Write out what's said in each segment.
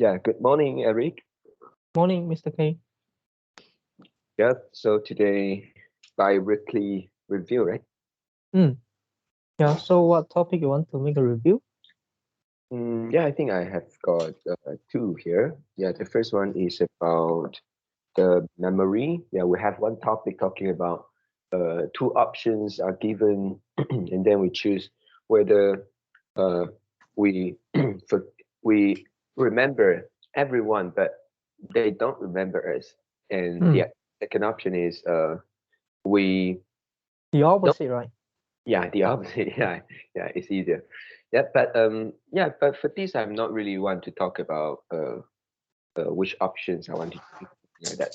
Yeah, good morning, Eric. Morning, Mr. K. Yeah, so today bi-weekly review, right? Mm. Yeah, so what topic you want to make a review? Yeah, I think I have got two here. Yeah, the first one is about the memory. Yeah, we have one topic talking about two options are given, and then we choose whether uh, we for, we remember everyone, but they don't remember us. And Mm. the second option is we The don't. opposite, right? Yeah, the opposite. Yeah, it's easier. Yeah, but for this, I'm not really want to talk about which options I want to choose, something like that.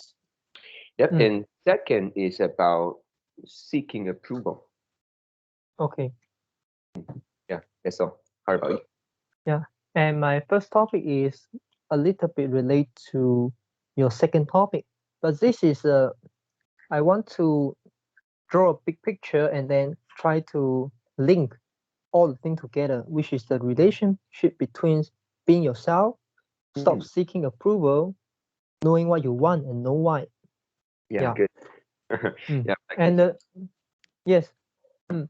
Yep. Mm. And second is about seeking approval. Okay. Yeah, that's all. How about you? Yeah. And my first topic is a little bit related to your second topic, but this is I want to draw a big picture and then try to link all the things together, which is the relationship between being yourself, stop Mm, seeking approval, knowing what you want and know why. yeah, Yeah. good. Mm. Yeah, like And this. yes. Mm.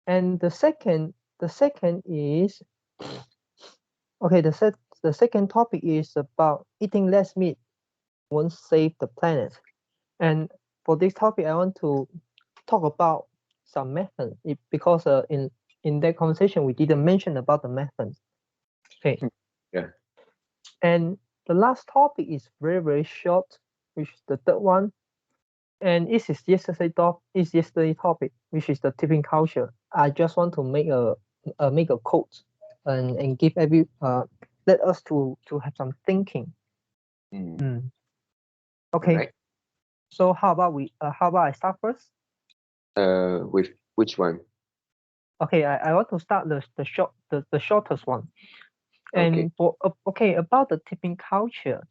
And the second is okay. The second topic is about eating less meat won't save the planet. And for this topic, I want to talk about some methods because in that conversation we didn't mention about the methods. Okay. Yeah. And the last topic is very short, which is the third one. And this is yesterday topic, which is the tipping culture. I just want to make a quote and give let us to have some thinking. Mm, Mm. all Okay, right. so how about I start first? With which one? Okay, I want to start the shortest one. Okay. And okay, about the tipping culture.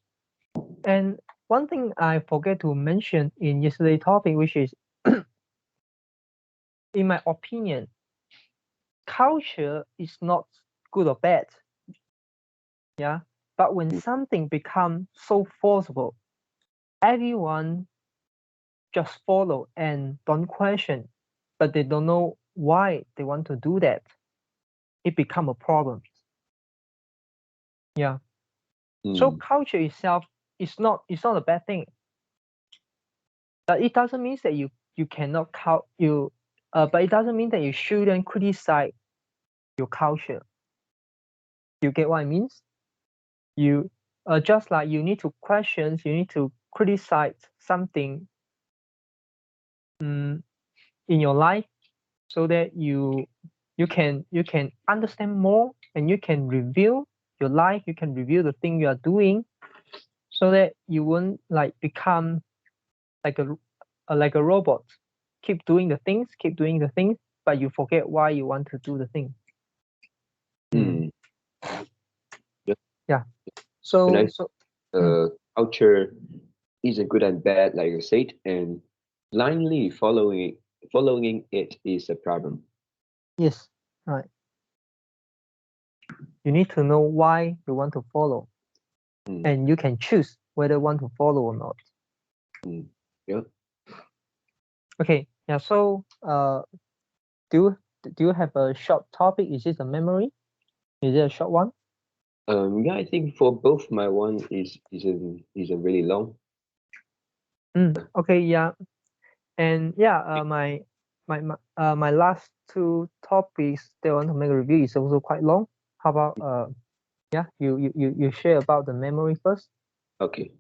And one thing I forget to mention in yesterday topic, which is in my opinion, culture is not good or bad. Yeah. But when Mm, something becomes so forcible, everyone just follow and don't question, but they don't know why they want to do that. It become a problem. Yeah. So mm, culture itself is not a bad thing, but it doesn't mean that you cannot but it doesn't mean that you shouldn't criticize your culture. You get what I mean? You just like you need to question, you need to criticize something um, in your life so that you can understand more and you can review your life, you can review the thing you are doing so that you won't like become like a robot, keep doing the things, but you forget why you want to do the thing. Mm, mm. Yeah. yeah. And So I so mm, culture isn't good and bad, like you said, and blindly following it is a problem. yes, right. You need to know why you want to follow, Mm, and you can choose whether you want to follow or not. mm, yeah. Okay. Yeah. So do you do you have a short topic? Is it a memory? Is it a short one? Yeah, I think for both my one is a really long. Okay. Yeah. And yeah. My last two topics that I want to make a review is also quite long. How about yeah, you share about the memory first. Okay.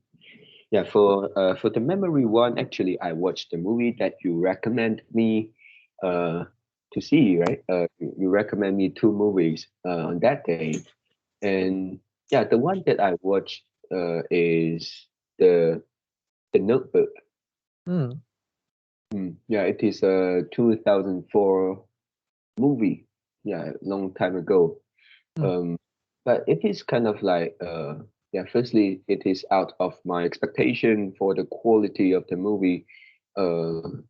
Yeah, for the memory one, actually, I watched the movie that you recommend me uh to see, right? You recommend me two movies on that day, and yeah, the one that I watched is the the Notebook. Mm, Yeah, it is a 2004 movie. Yeah, long time ago. mm, Um, but it is kind of like yeah. Firstly, it is out of my expectation for the quality of the movie.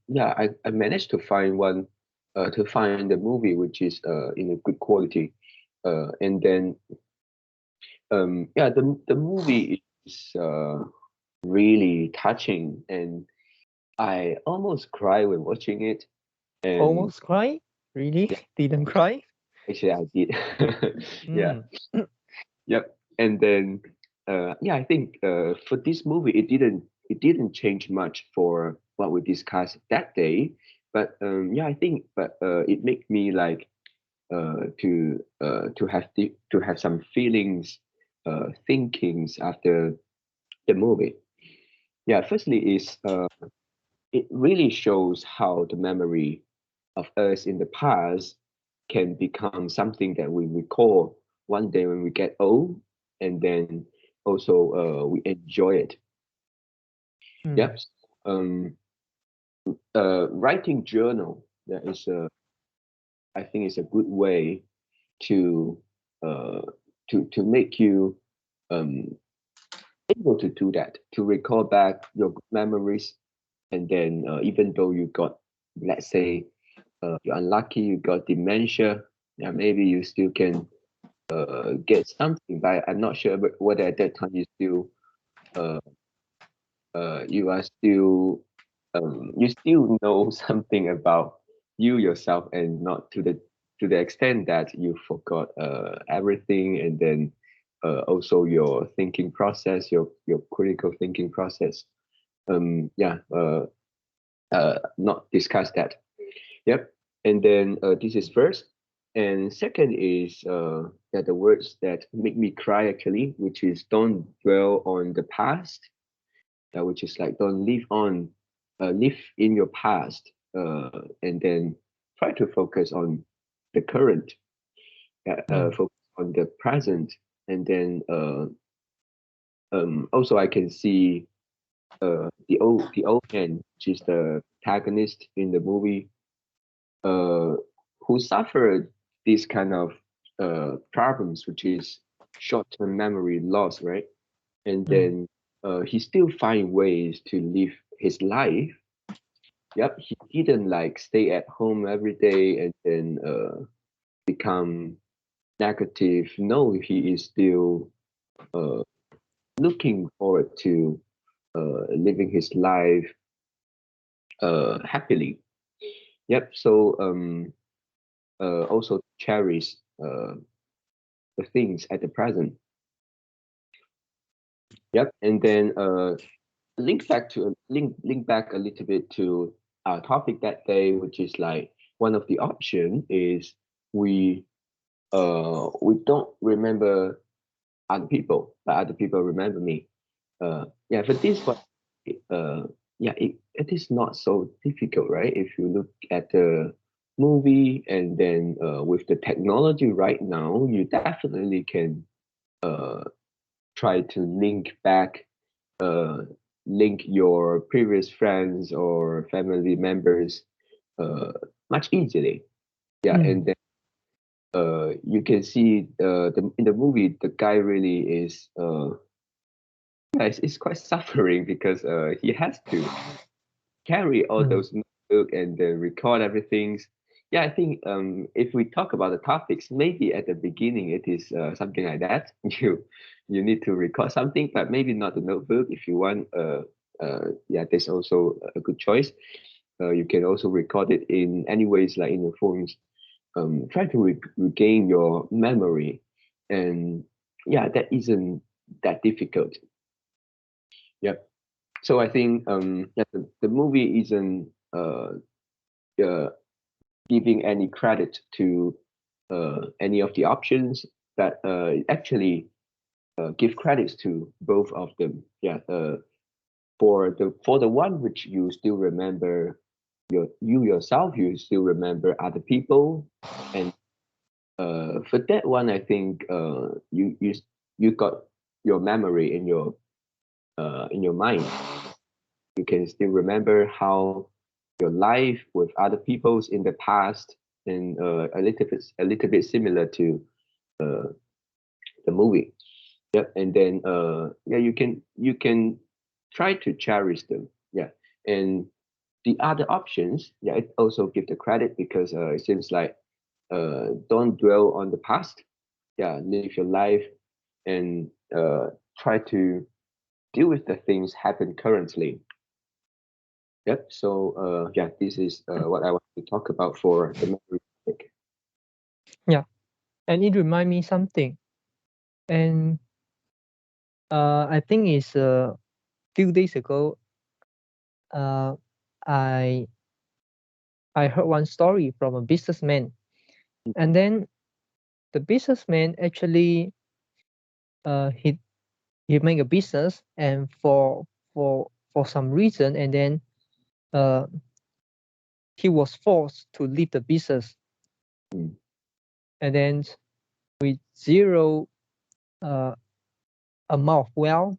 Yeah, I managed to find one to find the movie which is in a good quality. And then Yeah, the movie is really touching, and I almost cry when watching it. And Almost cry? Really? yeah, Didn't cry? actually I did. Yeah. Mm. Yep. And then yeah, I think for this movie it didn't change much for what we discussed that day. But yeah, I think but it made me like to have some feelings, thinkings after the movie. Yeah, firstly is it really shows how the memory of us in the past can become something that we recall one day when we get old, and then also we enjoy it. Mm. Yep. Um, Writing journal, that is I think is a good way to uh, to make you um, able to do that, to recall back your good memories, and then even though you got, let's say, you're unlucky, you got dementia, yeah, maybe you still can get something, but I'm not sure whether at that time uh, you are still you still know something about you yourself, and not to the extent that you forgot everything, and then also your thinking process, your critical thinking process. Yeah, not discuss that. Yep. And then this is first. And second is that the words that make me cry actually, which is don't dwell on the past, which is like don't live in your past, and then try to focus on the current, Mm. focus on the present, and then also I can see the old man, which is the protagonist in the movie, uh, who suffered these kind of problems, which is short-term memory loss, right? And Mm. then he still find ways to live his life. Yep, he didn't like stay at home every day and then become negative. No, he is still uh, looking forward to living his life happily. Yep. So also cherish the things at the present. Yep. And then link back a little bit to our topic that day, which is like one of the option is we we don't remember other people, but other people remember me. Yeah, for this one, uh, yeah, it is not so difficult, right? If you look at the movie, and then with the technology right now, you definitely can uh, try to uh, link your previous friends or family members uh, much easily. Yeah, Mm. and then you can see in the movie the guy really is yeah, it's quite suffering because he has to carry all Mm. those notebook and then record everything. Yeah, I think if we talk about the topics, maybe at the beginning it is something like that. You need to record something, but maybe not the notebook. If you want, yeah, there's also a good choice. You can also record it in any ways, like in your phones. Try to regain your memory, and yeah, that isn't that difficult. Yep. So I think yeah, the movie isn't uh, giving any credit to any of the options, but actually give credits to both of them. Yeah. For the one which you still remember you yourself, you still remember other people, and for that one, I think you got your memory in your mind. You can still remember how your life with other people's in the past, and a little bit similar to uh, the movie. Yep. And then yeah, you can try to cherish them. Yeah. And the other options, yeah, it also give the credit because it seems like don't dwell on the past. Yeah, live your life and try to deal with the things happen currently. Yep. So yeah, this is what I want to talk about for the memory topic. Yeah, and it remind me something, and I think it's a few days ago. Uh, I I heard one story from a businessman, and then the businessman actually uh he he make a business, and for some reason, and then uh he was forced to leave the business, Mm, and then with zero uh amount of wealth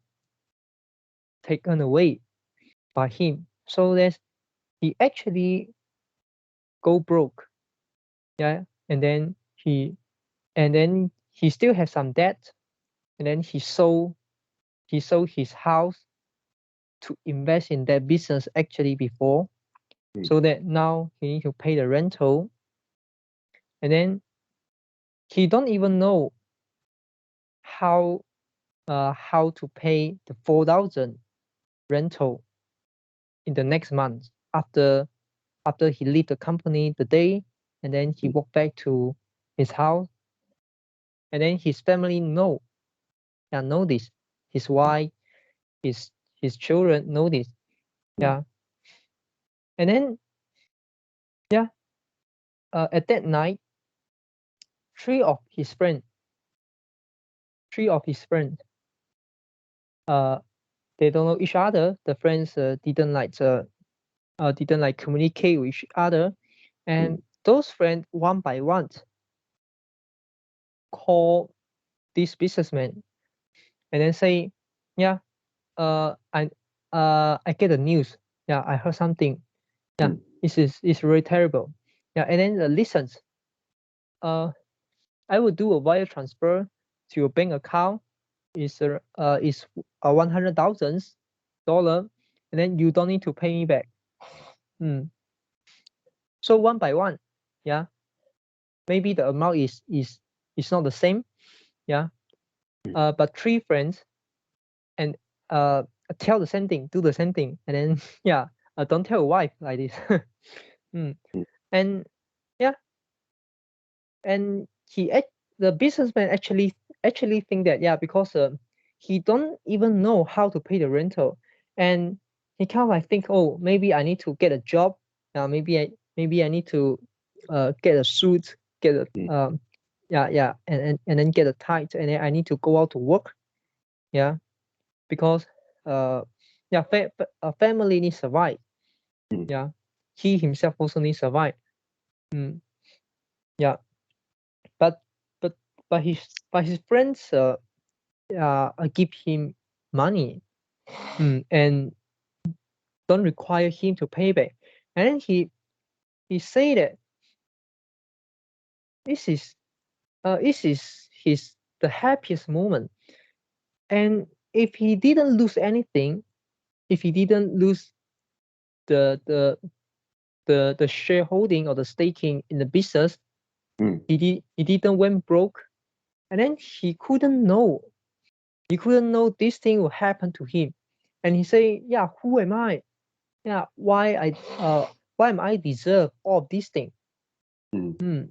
taken away by him, so that he actually go broke. Yeah, and then he still has some debt, and then he sold his house to invest in that business actually before, mm, so that now he need to pay the rental, and then he don't even know how how to pay the 4,000 rental in the next month after he leave the company the day, and then he mm, walk back to his house, and then his family know this, his wife, his children know this. mm, Yeah, and then yeah, at that night, three of his friends three of his friends uh they don't know each other. The friends didn't like communicate with each other, mm, and those friends one by one call this businessman, and then say, yeah, I get the news. Yeah, I heard something. Yeah, mm, it's really terrible. Yeah, and then listens. Uh, I will do a wire transfer to your bank account. Is 100,000 dollar, and then you don't need to pay me back. Mm. So one by one, yeah, maybe the amount is not the same. Yeah, mm, but three friends and tell the same thing, do the same thing, and then yeah, don't tell your wife like this. Mm. mm, And yeah, and the businessman actually think that, yeah, because he don't even know how to pay the rental, and he kind of like think, oh, maybe I need to get a job. Maybe I need to get a suit, get a mm, yeah, and then get a tie, and then I need to go out to work. Yeah, because uh yeah, a family needs survive. mm, Yeah, he himself also needs survive. Mm, yeah, but but but his friends give him money, and don't require him to pay back, and then he say that this is his the happiest moment, and if he didn't lose anything, if he didn't lose the the the shareholding or the staking in the business, mm, he didn't went broke, and then he couldn't know this thing will happen to him, and he say, yeah, who am I? Yeah, why am I deserve all of these things? mm,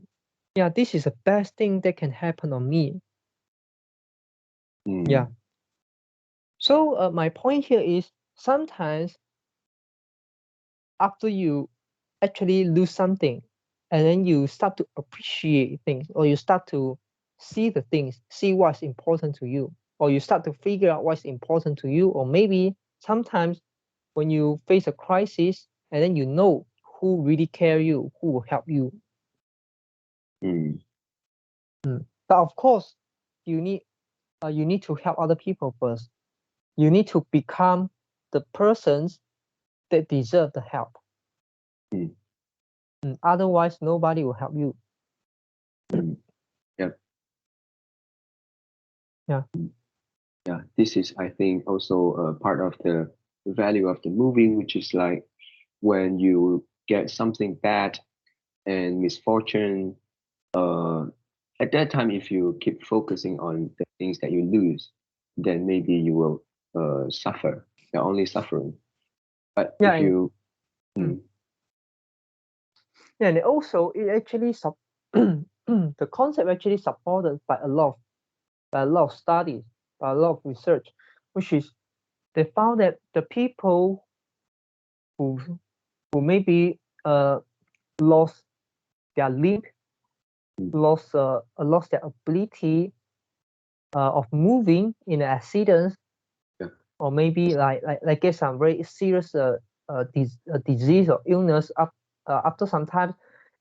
Yeah, this is the best thing that can happen on me. Yeah. mm, So my point here is, sometimes after you actually lose something, and then you start to appreciate things, or you start to see what's important to you, or you start to figure out what's important to you, or maybe sometimes when you face a crisis, and then you know who really care you, who will help you. mm, But of course, you need you need to help other people first. You need to become the persons that deserve the help. mm, Otherwise, nobody will help you. mm. Yep. Yeah. Yeah, this is, I think, also part of the value of the movie, which is like when you get something bad and misfortune, uh, at that time, if you keep focusing on the things that you lose, then maybe you will suffer. You're only suffering. But Yeah, if and you, mm, mm, yeah, and also it actually the concept actually supported by a lot of studies, by a lot of research, which is they found that the people who maybe lost their limb, mm, lost their ability of moving in an accident, yeah, or maybe like get some very serious disease or illness after some time,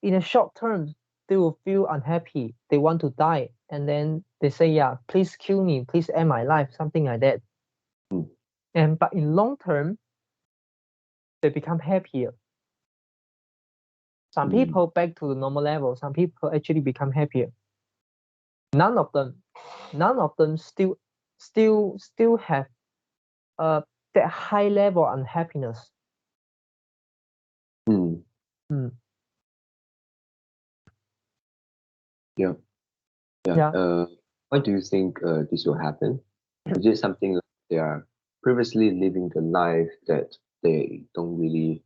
in a short term they will feel unhappy, they want to die, and then they say, yeah, please kill me, please end my life, something like that. mm, And but in long term they become happier. Some mm, people back to the normal level, some people actually become happier. none of them None of them still have that high level unhappiness. mm, Mm. yeah, yeah. Yeah. Why do you think this will happen? Is it something like they are previously living the life that they don't really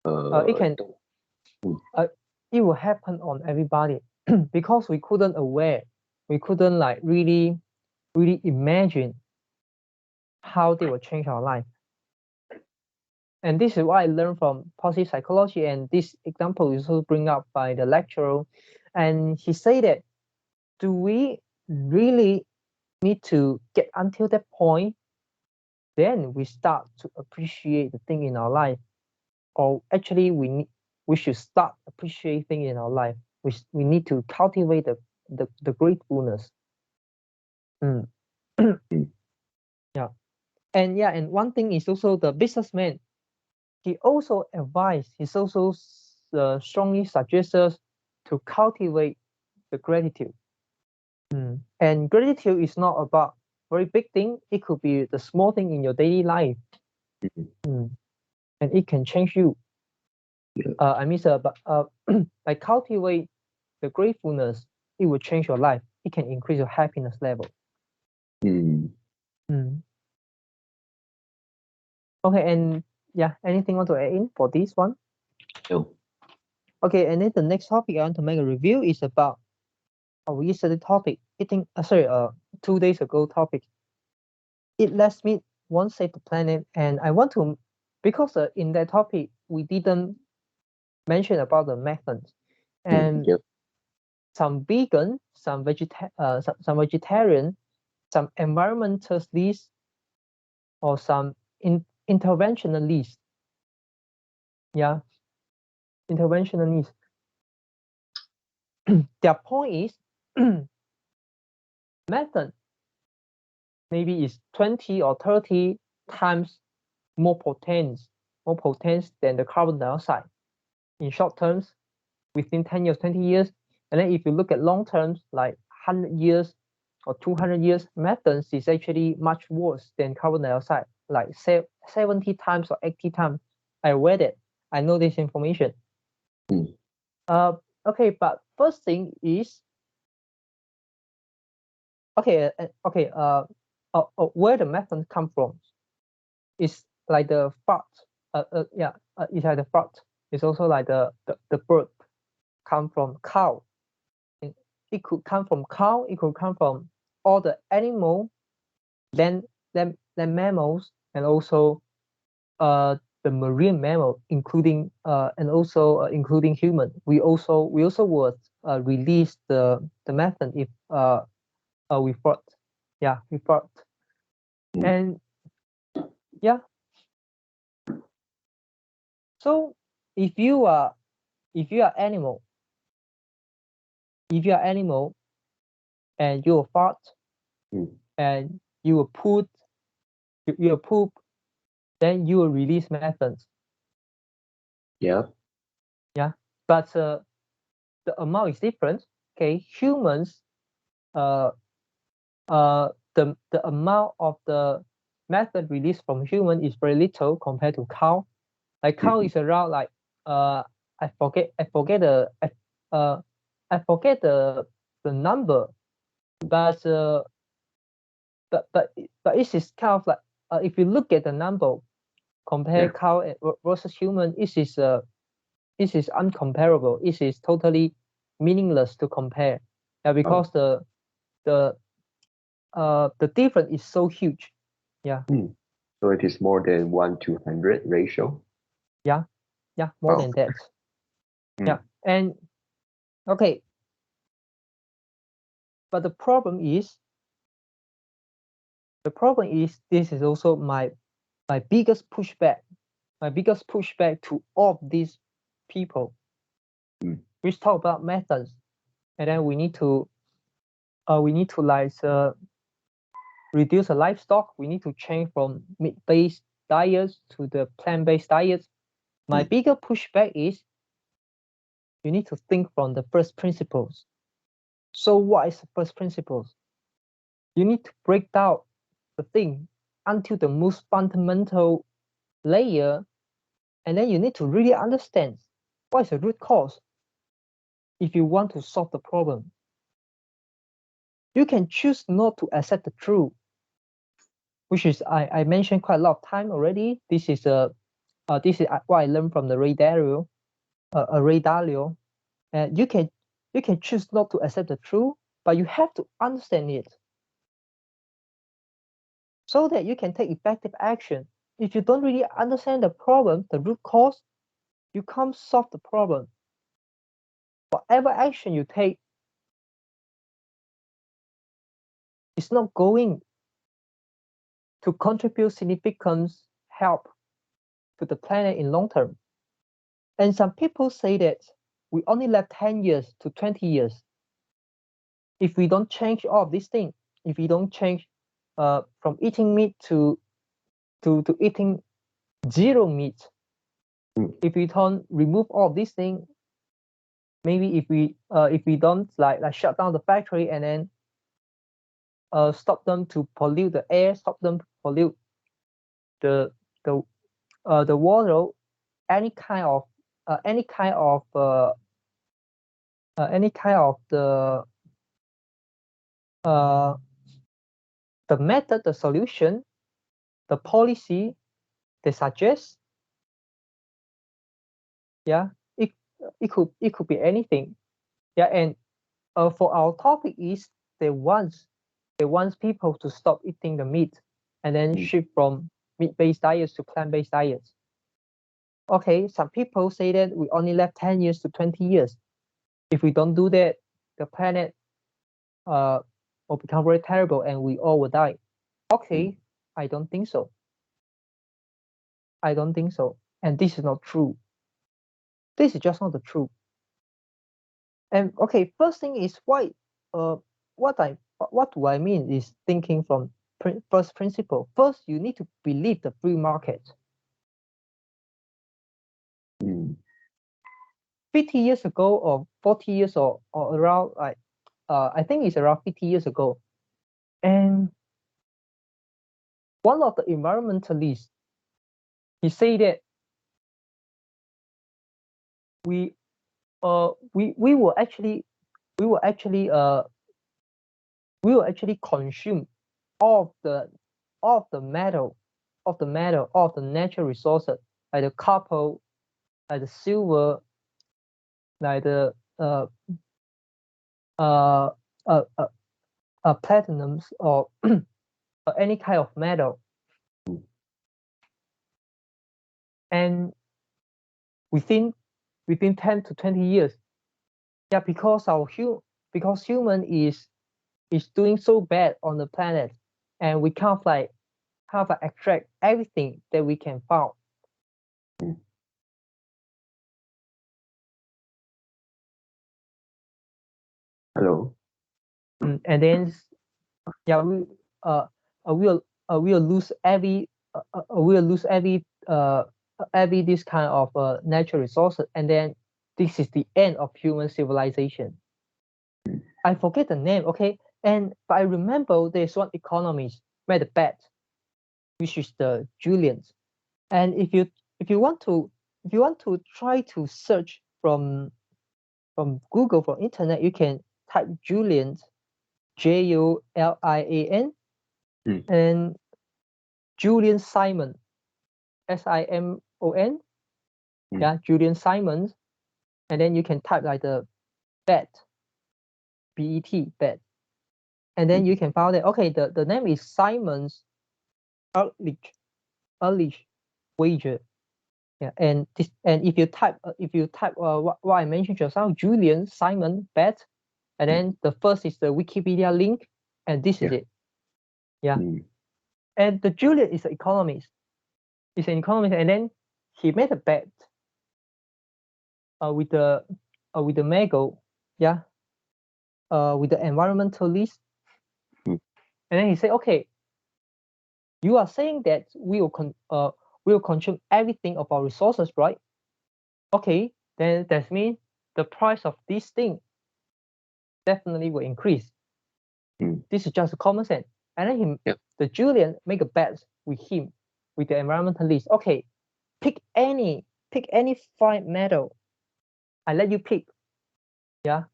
It can don't, mm, it will happen on everybody because we couldn't like really imagine how they will change our life. And this is what I learned from positive psychology, and this example is also bring up by the lecturer, and he said that, do we really need to get until that point, then we start to appreciate the thing in our life, or actually we should start appreciating in our life. We need to cultivate the gratefulness. Mm. mm, Yeah. And one thing is also the businessman, he also strongly suggests us to cultivate the gratitude. And gratitude is not about very big thing, it could be the small thing in your daily life. mm, Mm. And it can change you. yeah, I mean, but by cultivate the gratefulness, it will change your life. It can increase your happiness level. mm, Mm. Okay, and yeah, anything want to add in for this one? no, Okay, and then the next topic I want to make a review is about our yesterday topic. Eating, 2 days ago topic. Eat less meat, won't save the planet. And I want to, because in that topic we didn't mention about the methods, and yeah, some vegan, some vegetarian, some environmentalists, or some interventionists. Yeah, interventionists. Their point is method maybe is 20 or 30 times more potent than the carbon dioxide in short terms, within 10 years, 20 years. And then if you look at long terms, like 100 years or 200 years, methods is actually much worse than carbon dioxide, like 70 times or 80 times. I read it. I know this information. mm, Uh, okay, but first thing is, where the method come from? It's like the fart. It's like the fart. It's also like the bird come from cow. It could come from cow. It could come from all the animal, then mammals, and also the marine mammal, including including human. We also would release the method if we fart. Yeah, we fart. mm, And yeah, so if you are if you are animal if you are animal and you will fart, mm, and you will you will poop, then you will release methods. yeah, Yeah, but the amount is different. Okay, humans, uh the amount of the method released from human is very little compared to cow. Like cow mm, is around like uh I forget the uh I forget the the number, but it is kind of like if you look at the number, compare cow versus human, it is uncomparable. It is totally meaningless to compare. Yeah, because the difference is so huge. Yeah. So it is more than 1:100 ratio. Yeah, more than that. Yeah, and okay, but the problem is this is also my biggest pushback. My biggest pushback to all of these people. We talk about methods, and then we need to like reduce the livestock. We need to change from meat-based diets to the plant-based diets. My bigger pushback is you need to think from the first principles. So what is the first principles? You need to break down the thing until the most fundamental layer, and then you need to really understand what is the root cause if you want to solve the problem. You can choose not to accept the truth, which is I mentioned quite a lot of time already. This is what I learned from the Ray Dalio. You can choose not to accept the truth, but you have to understand it so that you can take effective action. If you don't really understand the problem, the root cause, you can't solve the problem. Whatever action you take is not going to contribute significant help to the planet in long term. And some people say that we only left 10 years to 20 years. If we don't change all of these things, if we don't change from eating meat to eating zero meat, if we don't remove all of these things, maybe if we don't like shut down the factory and then stop them to pollute the air, stop them to pollute the water, any kind of the method, the solution, the policy they suggest, it could be anything. And for our topic is they want people to stop eating the meat and then shift from meat-based diets to plant-based diets. Okay, some people say that we only left 10 years to 20 years. If we don't do that, the planet will become very terrible and we all will die. Okay, I don't think so. And this is not true. This is just not the truth. And okay, first thing is why what do I mean is thinking from first principle. First, you need to believe the free market. 50 years ago or 40 years or around like I think it's around 50 years ago. And one of the environmentalists, he said that we will actually consume all of the natural resources like the copper, like the silver, like the platinums or any kind of metal, and within 10 to 20 years, because human is doing so bad on the planet, and we can't extract everything that we can find. Hello. And then we'll lose every this kind of natural resources, and then this is the end of human civilization. I forget the name, okay, but I remember there's one economist made a bet, which is the Julians. And if you want to try to search from Google, from internet, you can type Julian, Julian, and Julian Simon, Simon, yeah, Julian Simons, and then you can type like the bet, bet, bet, and then you can find that okay, the name is Simon's Ehrlich wager. Yeah, and this, and if you type what I mentioned just now, Julian Simon bet, and then the first is the Wikipedia link, and this is it. Yeah, and the Julian is an economist. He's an economist, and then he made a bet with the Mago, yeah, with the environmentalist, and then he said, okay, you are saying that we will consume everything of our resources, right? Okay, then that means the price of this thing definitely will increase. This is just common sense. And then the Julian make a bet with him, with the environmentalist. Okay, pick any 5 metal. I let you pick. Yeah,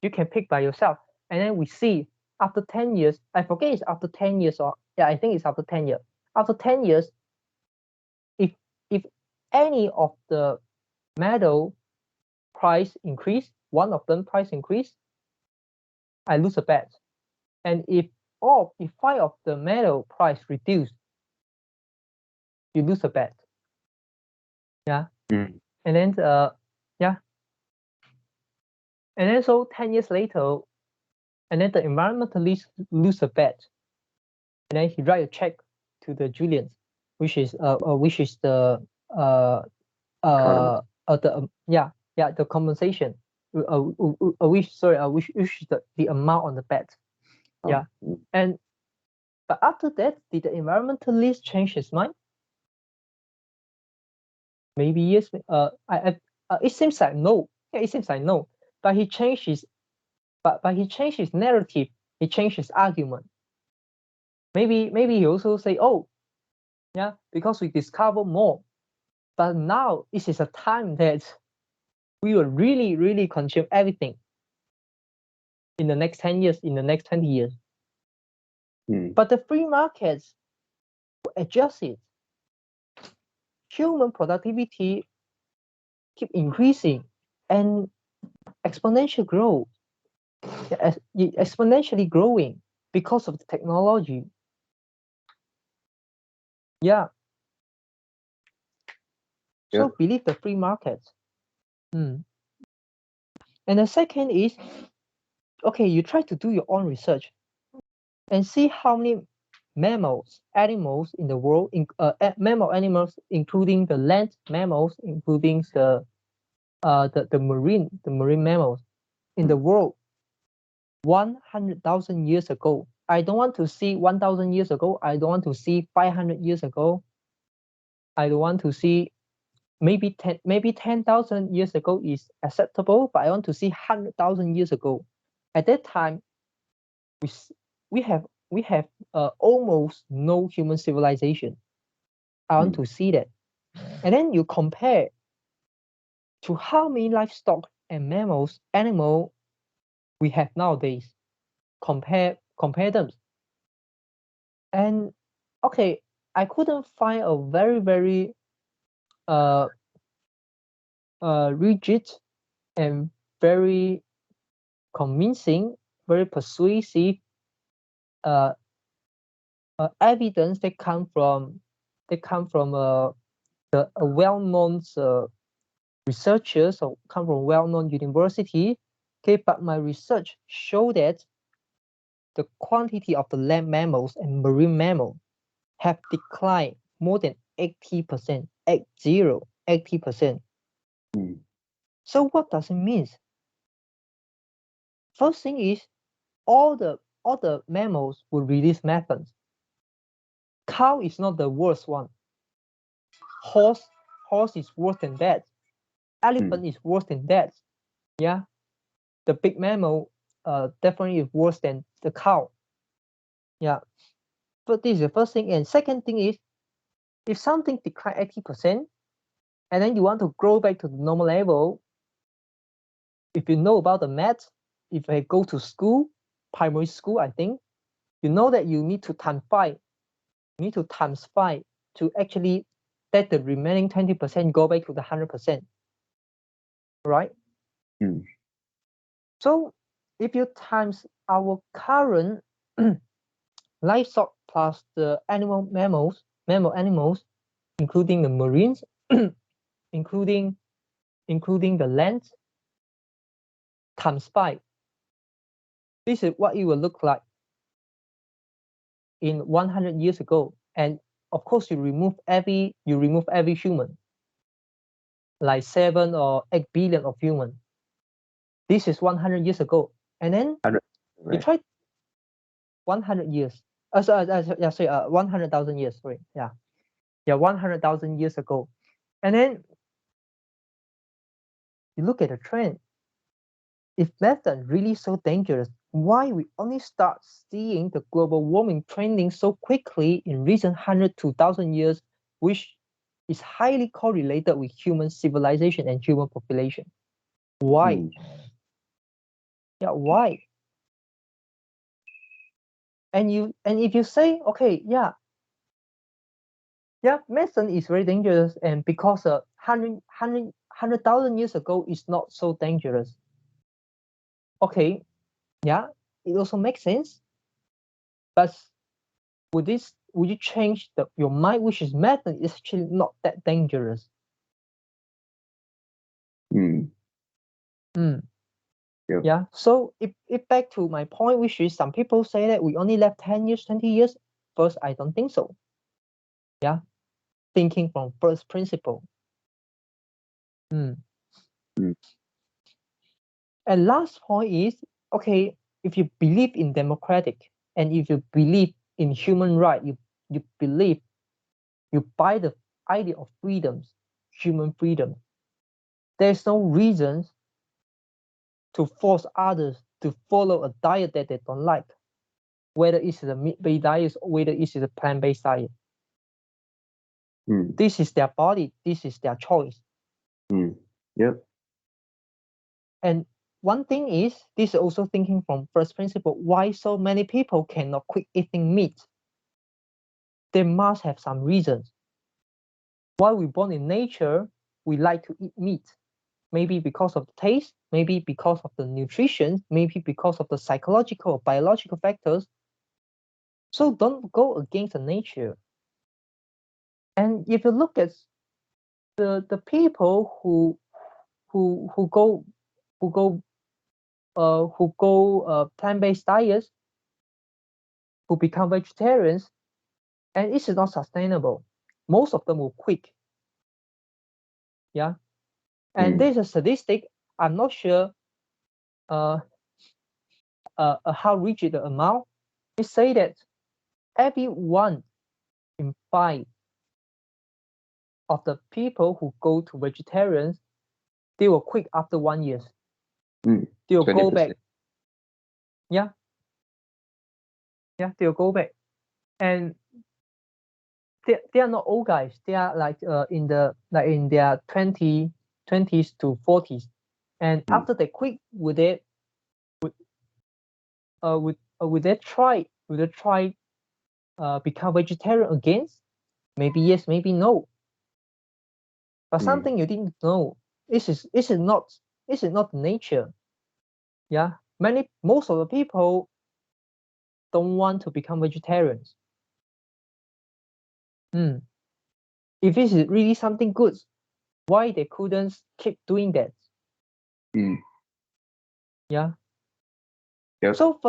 you can pick by yourself. And then we see after 10 years, I forget it's after 10 years or yeah, I think it's after 10 years. After 10 years, if any of the metal price increase, one of them price increase, I lose a bet. And if 5 of the metal price reduce, you lose a bet. Yeah. And then yeah. And then so 10 years later, and then the environmentalist lose a bet. And then he write a check to the Julians, which is the the compensation, which is the amount on the bet. Yeah. And but after that, did the environmentalist change his mind? Maybe yes. It seems like no. Yeah, it seems like no. But he changed his narrative. He changed his argument. Maybe he also say, oh, yeah, because we discover more. But now it is a time that we will really, really consume everything in the next 10 years, in the next 20 years. But the free markets will adjust it. Human productivity keep increasing and exponential growth, exponentially growing because of the technology. Yeah. So believe the free market. And the second is, okay, you try to do your own research and see how many animals in the world, animals, including the land mammals, including the marine mammals in the world 100,000 years ago. I don't want to see 1,000 years ago. I don't want to see 500 years ago. I don't want to see maybe 10,000 years ago is acceptable, but I want to see 100,000 years ago. At that time, we have almost no human civilization. I want to see that. And then you compare to how many livestock and animal we have nowadays. Compare them. And okay, I couldn't find a very, very rigid and very convincing, very persuasive evidence that come from the well-known researchers or come from well-known university. Okay, but my research show that the quantity of the land mammals and marine mammals have declined more than 80%. 80%. So what does it mean? First thing is all the mammals will release methane. Cow is not the worst one. Horse is worse than that. Elephant is worse than that. Yeah, the big mammal definitely is worse than the cow. Yeah, but this is the first thing. And second thing is, if something decline 80%, and then you want to grow back to the normal level, if you know about the math, if I go to school, primary school, I think, you know that you need to times 5. You need to times 5 to actually let the remaining 20% go back to the 100%. Right? Mm. So if you times our current livestock plus the mammal animals, including the marines, including the land, times 5. This is what it will look like in 100 years ago. And of course, you remove every human, like 7 or 8 billion of human. This is 100 years ago, and then 100, you right? try 100 years. Sorry, 100,000 years. Sorry, yeah, 100,000 years ago, and then you look at the trend. If methane really so dangerous, why we only start seeing the global warming trending so quickly in recent 100 to 1,000 years, which is highly correlated with human civilization and human population? Why? Mm. Yeah, why? And if you say, okay, yeah, methane is very dangerous, and because 100,000 years ago is not so dangerous. Okay, yeah, it also makes sense. But would you change your mind, which is methane is actually not that dangerous? Mm. Yep. Yeah. So if back to my point, which is some people say that we only left 10 years, 20 years. First, I don't think so. Yeah. Thinking from first principle. Mm. And last point is, okay, if you believe in democratic and if you believe in human right, you believe, you buy the idea of freedoms, human freedom, there's no reason to force others to follow a diet that they don't like, whether it's a meat-based diet or whether it's a plant-based diet. Mm. This is their body, this is their choice. Mm. Yep. And one thing is, this is also thinking from first principle, why so many people cannot quit eating meat? They must have some reasons. While we're born in nature, we like to eat meat. Maybe because of the taste, maybe because of the nutrition, maybe because of the psychological or biological factors. So don't go against the nature. And if you look at the people who go plant-based diets, who become vegetarians, and it's not sustainable, most of them will quit. Yeah. And there's a statistic, I'm not sure how rigid the amount. It say that every 1 in 5 of the people who go to vegetarians, they will quit after 1 year. They will go 20%. back. Yeah. Yeah, they'll go back. And they are not old guys. They are like in their 20s to 40s. And after they quit, would they try become vegetarian again? Maybe yes, maybe no. But something you didn't know. This is not nature. Yeah. Most of the people don't want to become vegetarians. If this is really something good, why they couldn't keep doing that? Yeah. Yep. So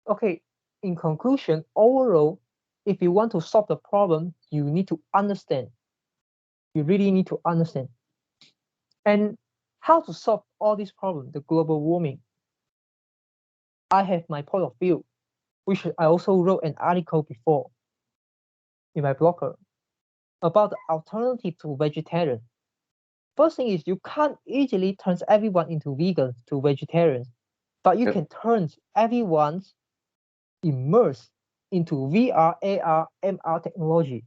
okay, in conclusion, overall, if you want to solve the problem, you need to understand. You really need to understand. And how to solve all these problems, the global warming. I have my point of view, which I also wrote an article before in my blogger about the alternative to vegetarian. First thing is, you can't easily turn everyone into vegans to vegetarians, but you can turn everyone immersed into VR, AR, MR technology.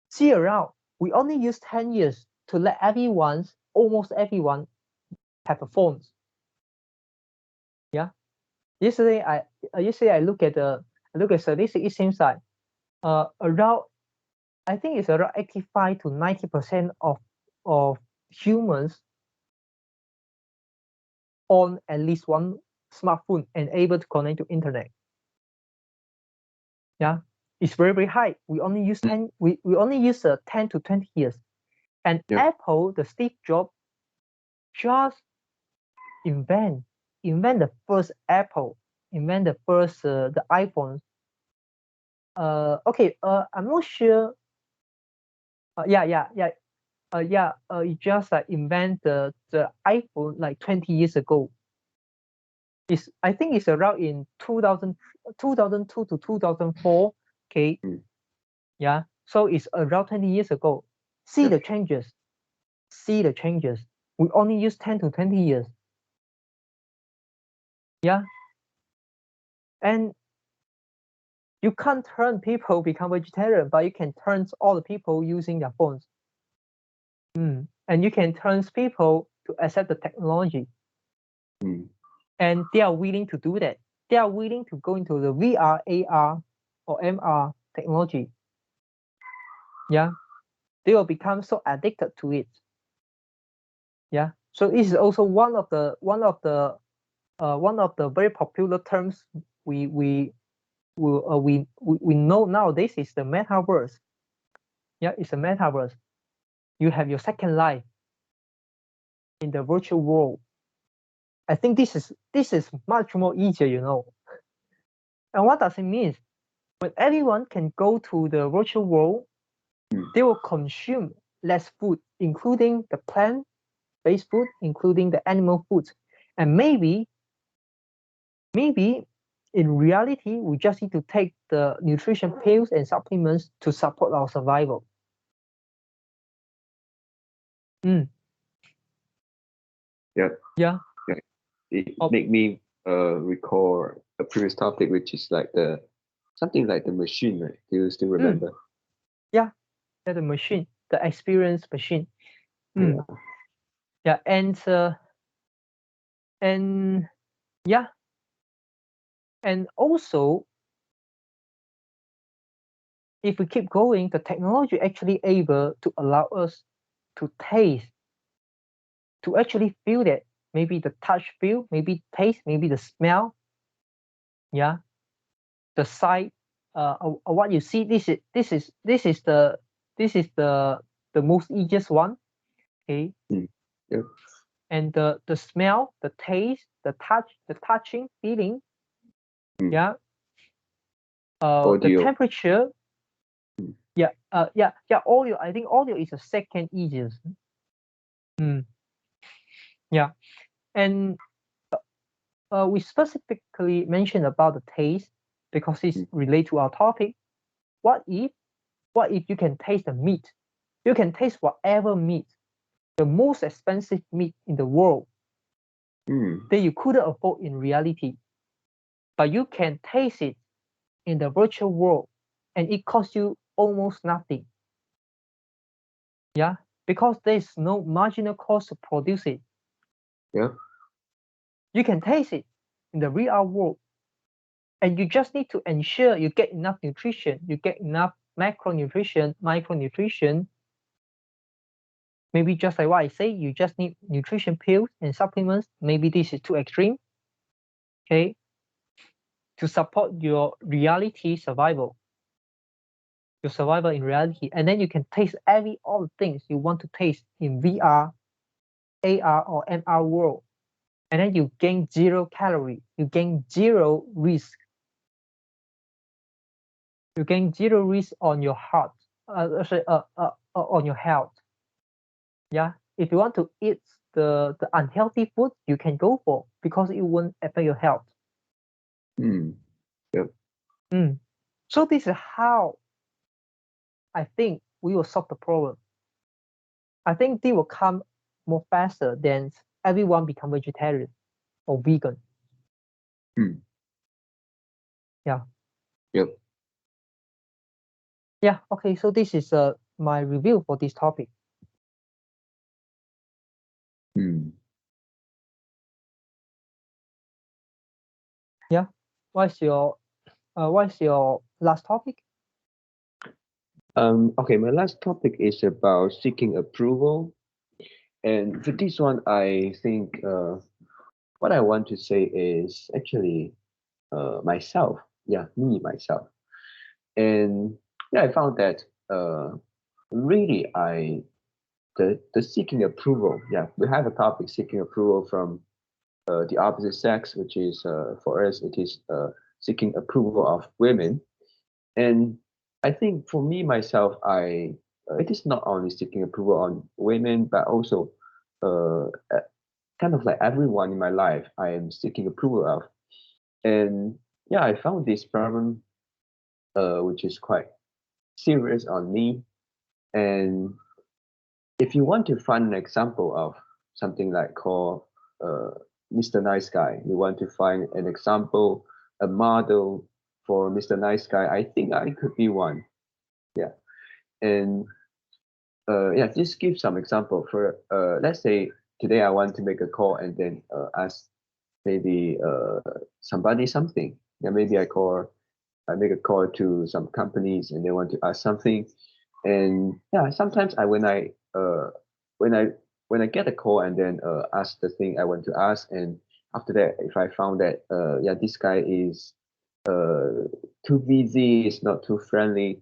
See around, we only use 10 years to let almost everyone have a phone. yesterday I look at statistics. It seems like around, I think it's around 85 to 90% of humans own at least one smartphone and able to connect to internet. Yeah, it's very, very high. We only use 10 to 20 years. And Apple, the Steve Jobs, just invent the first Apple, invent the first the iPhones. I'm not sure. It just invent the iPhone like 20 years ago. I think it's around in 2002 to 2004. Okay. Yeah. So it's around 20 years ago. See the changes. We only use 10 to 20 years. Yeah. And you can't turn people become vegetarian, but you can turn all the people using their phones. And you can turn people to accept the technology. And they are willing to do that. They are willing to go into the VR, AR, or MR technology. Yeah. They will become so addicted to it. Yeah. So this is also one of the very popular terms we know nowadays is the metaverse. Yeah, it's a metaverse. You have your second life in the virtual world. I think this is much more easier, you know. And what does it mean? When everyone can go to the virtual world, they will consume less food, including the plant-based food, including the animal foods. And maybe in reality, we just need to take the nutrition pills and supplements to support our survival. Yeah. It make me recall a previous topic, which is like something like the machine, right? Do you still remember? Yeah, the machine, the experience machine. Yeah, and also, if we keep going, the technology actually able to allow us to taste, to actually feel that, maybe the touch feel, maybe taste, maybe the smell. Yeah, the sight, what you see. This is the most easiest one. Okay. And the smell, the taste, the touch, the touching, feeling. Yeah. The temperature. Audio. I think audio is the second easiest. Yeah. And we specifically mentioned about the taste because it's related to our topic. What if you can taste the meat? You can taste whatever meat, the most expensive meat in the world that you couldn't afford in reality, but you can taste it in the virtual world, and it costs you almost nothing. Yeah, because there's no marginal cost to produce it. Yeah. You can taste it in the real world, and you just need to ensure you get enough nutrition, you get enough macronutrition, micronutrition. Maybe just like what I say, you just need nutrition pills and supplements. Maybe this is too extreme. Okay, to support your reality survival, your survival in reality, and then you can taste all the things you want to taste in VR, AR, or MR world, and then you gain 0 calorie, you gain 0 risk, you gain 0 risk on your heart, on your health. Yeah, if you want to eat the unhealthy food, you can go for, because it won't affect your health. So this is how I think we will solve the problem. I think they will come more faster than everyone become vegetarian or vegan. Yeah. Yep. Yeah. Okay. So this is my review for this topic. Yeah. What's your last topic? Okay, my last topic is about seeking approval. And for this one, I think what I want to say is actually myself. Yeah, me, myself. And yeah, I found that really the seeking approval. Yeah, we have a topic seeking approval from the opposite sex, which is for us, it is seeking approval of women. And I think for me myself, it is not only seeking approval on women, but also uh, uh, kind of like everyone in my life, I am seeking approval of. And yeah, I found this problem, which is quite serious on me. And if you want to find an example of something like called uh, Mr. Nice Guy, you want to find an example, a model for Mr. Nice Guy, I think I could be one. Yeah. And yeah, just give some example for let's say today I want to make a call and then ask maybe somebody something. Yeah, maybe I make a call to some companies and they want to ask something. And yeah, sometimes when I when I get a call and then ask the thing I want to ask, and after that if I found that yeah, this guy is uh too busy, is not too friendly,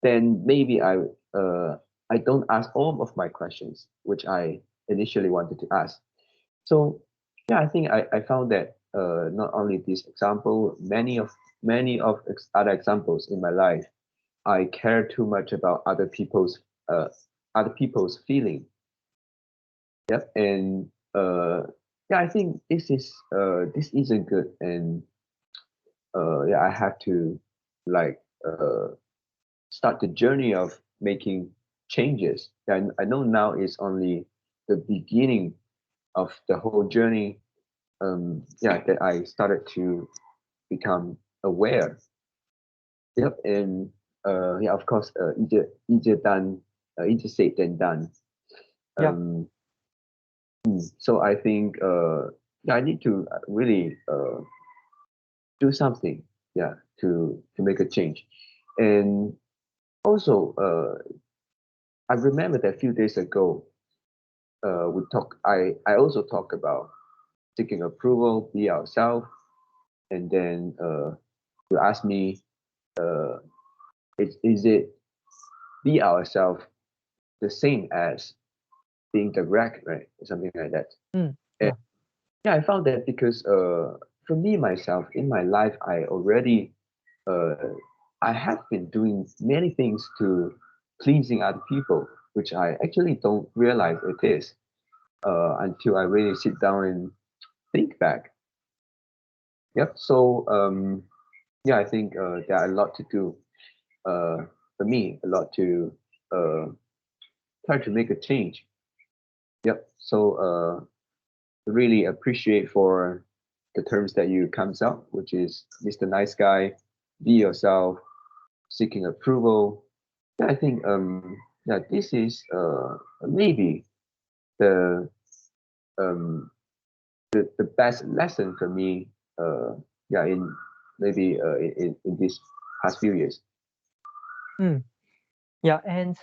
then maybe I don't ask all of my questions which I initially wanted to ask. So yeah, I think I found that not only this example, many of other examples in my life, I care too much about uh, other people's feeling. Yep, and yeah, I think this isn't good, and yeah, I have to like start the journey of making changes. And I know now is only the beginning of the whole journey. Yeah, that I started to become aware. Yep, and yeah, of course, easier said than done. Yeah. Um, so I think yeah, I need to really do something, yeah, to make a change. And also, I remember that a few days ago, we talk. I also talk about seeking approval, be ourselves, and then you ask me, uh, is it be ourselves the same as being direct, right? Something like that. Mm. And Yeah. yeah, I found that because for me myself in my life, uh, I have been doing many things to pleasing other people, which I actually don't realize it is until I really sit down and think back. Yep. So yeah, I think there are a lot to do for me, a lot to uh, try to make a change. Yep. So really appreciate for the terms that you comes up, which is Mr. Nice Guy, be yourself, seeking approval. Yeah, I think yeah, this is maybe the um the best lesson for me yeah in maybe in these past few years. Mm. Yeah. And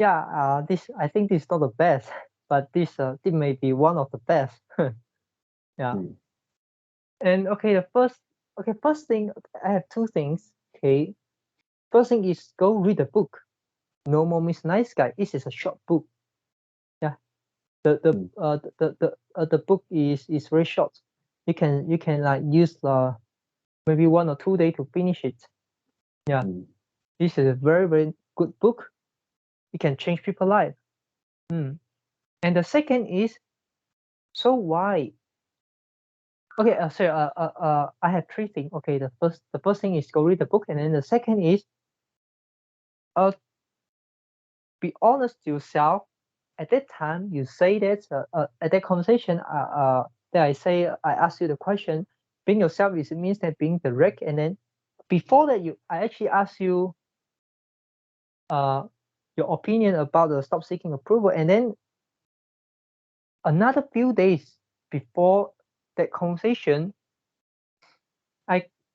yeah, this I think this is not the best, but this may be one of the best. Yeah. Mm, And okay, first thing, I have two things. Okay, first thing is go read the book. No More Miss Nice Guy. This is a short book. Yeah, mm, the book is very short. You can like use maybe 1 or 2 days to finish it. Yeah, mm, this is a very good book. It can change people's life. Mm. And the second is, so why? Okay, sorry. I have three things. Okay, the first thing is go read the book, and then the second is uh be honest to yourself. At that time, you say that at that conversation, that I ask you the question, being yourself is it means that being direct, and then before that, I actually ask you uh your opinion about the stop seeking approval, and then another few days before that conversation,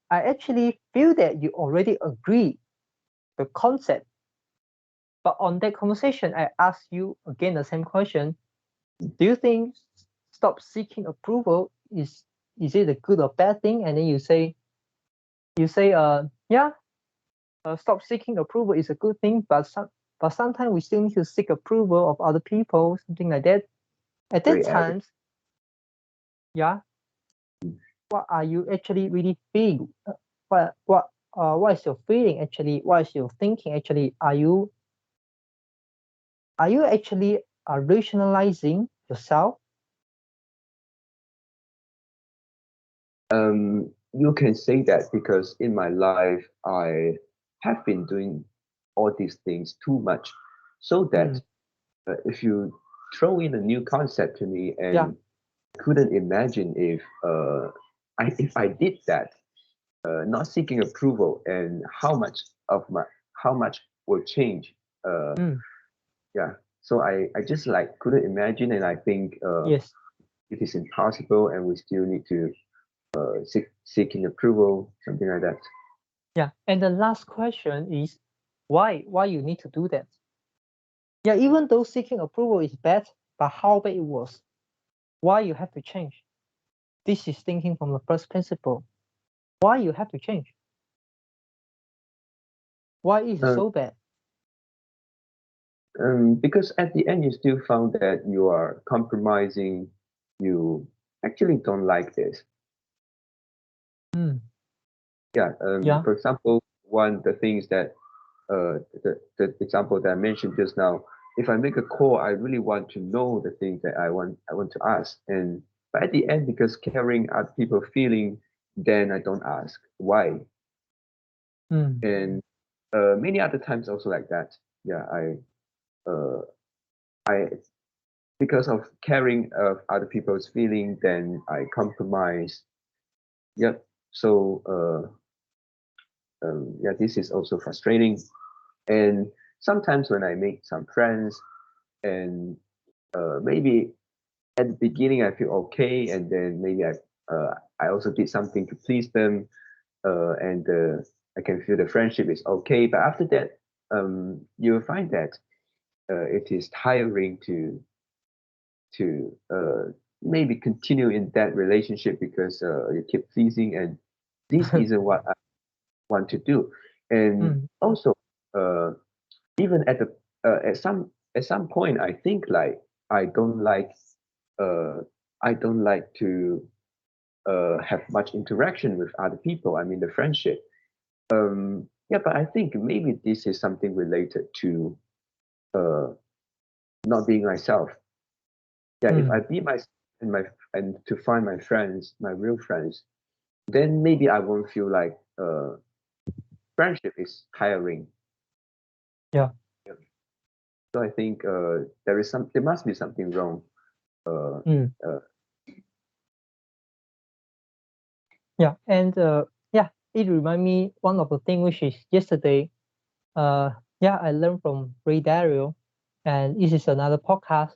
I actually feel that you already agree the concept. But on that conversation, I ask you again the same question. Do you think stop seeking approval is it a good or bad thing? And then you say yeah, stop seeking approval is a good thing, but sometimes we still need to seek approval of other people, something like that. At that Very average. time, yeah, what are you actually really feeling? What is your feeling actually? What is your thinking actually? Are you actually rationalizing yourself? You can say that because in my life I have been doing all these things too much, so that if you throw in a new concept to me Yeah. and couldn't imagine if I did that, not seeking approval and how much will change. Uh, Mm. yeah. So I just like couldn't imagine, and I think Yes. it is impossible, and we still need to seeking approval, something like that. Yeah. And the last question is why you need to do that? Yeah, even though seeking approval is bad, but how bad it was, why you have to change? This is thinking from the first principle. Why you have to change? Why is it Um, so bad? because at the end, you still found that you are compromising. You actually don't like this. Mm. Yeah. Yeah. For example, one the things that the example that I mentioned just now. If I make a call, I really want to know the things that I want to ask. And but at the end, because caring other people feeling, then I don't ask why. Mm. And many other times also like that. Yeah, uh, I because of caring of other people's feeling, then I compromise. Yep. So yeah, this is also frustrating. And sometimes when I make some friends, and maybe at the beginning I feel okay, and then maybe I also did something to please them, and I can feel the friendship is okay. But after that, you'll find that it is tiring to maybe continue in that relationship because you keep pleasing, and this isn't what I want to do. And Mm. also, uh, even at some point, I think like I don't like uh, I don't like to have much interaction with other people. I mean, the friendship. Yeah, but I think maybe this is something related to uh, not being myself. Yeah, if I Mm. be myself and to find my friends, my real friends, then maybe I won't feel like friendship is tiring. Yeah. Yeah. So I think there must be something wrong. Uh, Mm. uh, Yeah. And yeah, it remind me one of the things which is yesterday. Uh, yeah, I learned from Ray Dalio, and this is another podcast.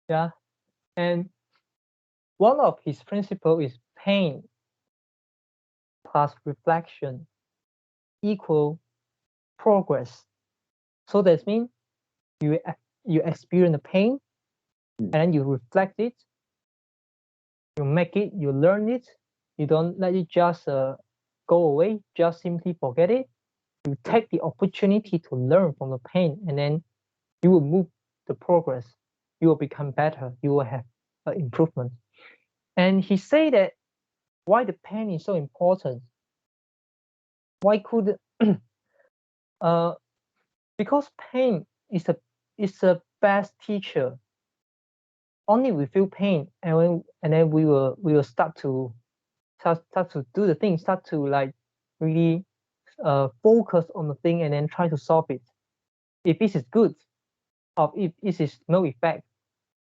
Yeah, and one of his principle is pain plus reflection equal progress. So that means you you experience the pain mm, and then you reflect it, you make it, you learn it. You don't let it just go away, just simply forget it. You yeah, take the opportunity to learn from the pain, and then you will move the progress. You will become better. You will have improvement. And he said that why the pain is so important. Why could uh because pain is the best teacher. Only we feel pain, and then we will start to do the thing, start to like really focus on the thing and then try to solve it. If this is good, or if this is no effect,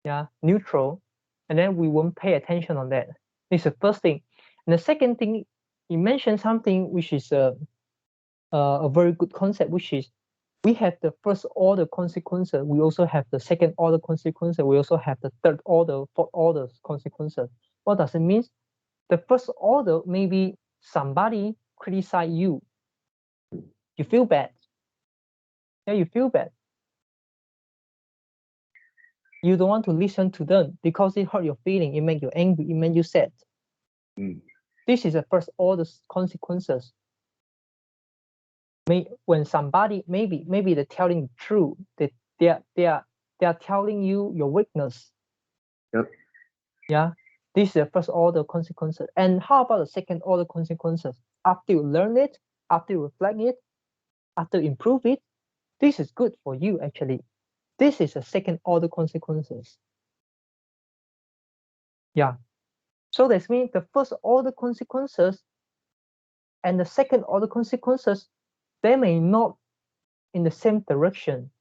yeah, neutral, and then we won't pay attention on that. This is the first thing. And the second thing, you mentioned something which is a very good concept, which is we have the first order consequences. We also have the second order consequences. We also have the third order, fourth order consequences. What does it mean? The first order maybe somebody criticize you, you feel bad. Yeah, you feel bad. You don't want to listen to them because it hurt your feeling, it make you angry, it make you sad. This is the first order consequences. When somebody maybe they're telling the truth, that they are telling you your weakness. Yep. Yeah, this is the first order consequences. And how about the second order consequences? After you learn it, after you reflect it, after you improve it, this is good for you actually. This is the second order consequences. Yeah. So that means the first order consequences and the second order consequences, they may not in the same direction.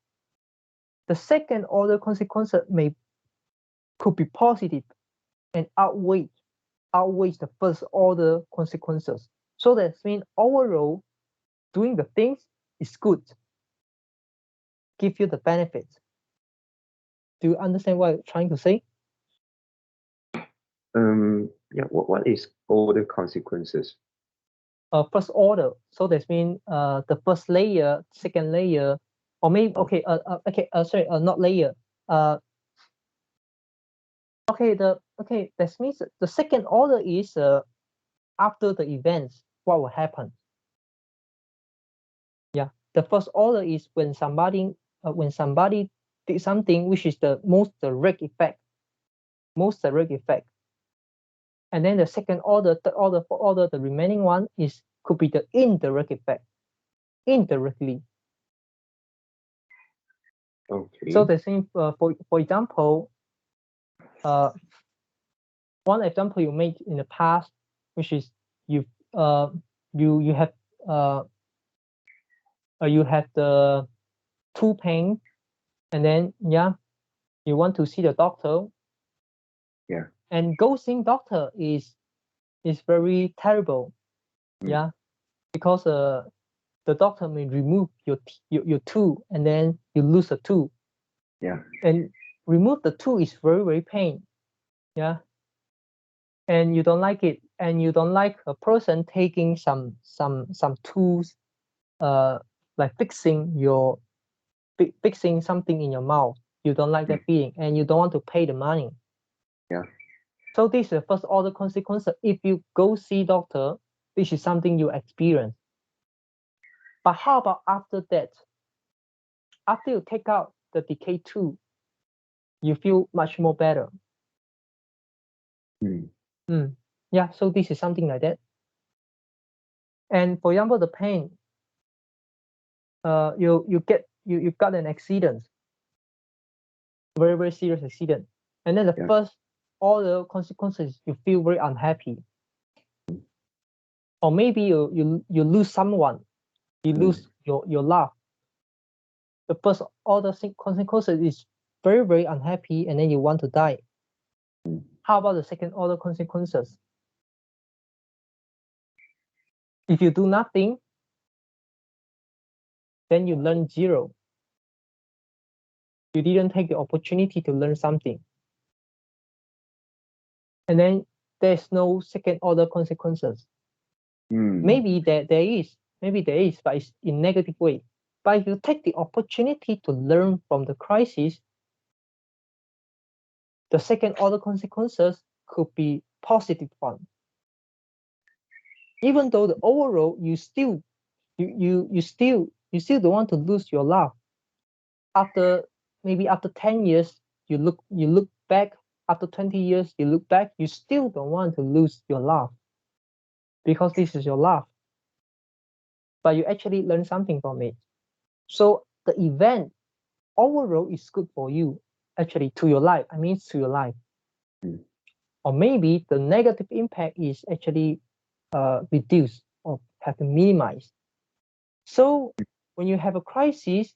The second order consequences could be positive and outweigh the first order consequences. So that means overall, doing the things is good, give you the benefits. Do you understand what I'm trying to say? Yeah. What is all the consequences? First order. So that means the first layer, second layer, or maybe sorry, not layer. That means the second order is after the events, what will happen. Yeah, the first order is when somebody did something which is the most direct effect. And then the second order, third order, fourth order, the remaining one could be the indirect effect, indirectly. Okay. So the same for example, one example you made in the past, which is you have the tooth pain, and then you want to see the doctor. Yeah. And go seeing doctor is very terrible. Yeah, because the doctor may remove your tooth and then you lose a tooth. Yeah. And remove the tooth is very, very pain. Yeah. And you don't like it, and you don't like a person taking some tools, like fixing something in your mouth. You don't like that feeling, and you don't want to pay the money. Yeah. So this is the first order consequence. If you go see doctor, this is something you experience. But how about after that? After you take out the decay tooth, you feel much more better. Yeah, so this is something like that. And for example, the pain, you got an accident, very, very serious accident, and then the first order consequences, you feel very unhappy. Or maybe you lose someone, you lose your love. The first order consequences is very, very unhappy, and then you want to die. How about the second order consequences? If you do nothing, then you learn zero. You didn't take the opportunity to learn something. And then there's no second order consequences. Maybe there is, but it's in negative way. But if you take the opportunity to learn from the crisis, the second order consequences could be positive one. Even though the overall you still don't want to lose your love. After 10 years, you look back. After 20 years, you look back, you still don't want to lose your love, because this is your love. But you actually learn something from it. So the event overall is good for you, actually, to your life. To your life. Or maybe the negative impact is actually reduced or have been minimized. So when you have a crisis,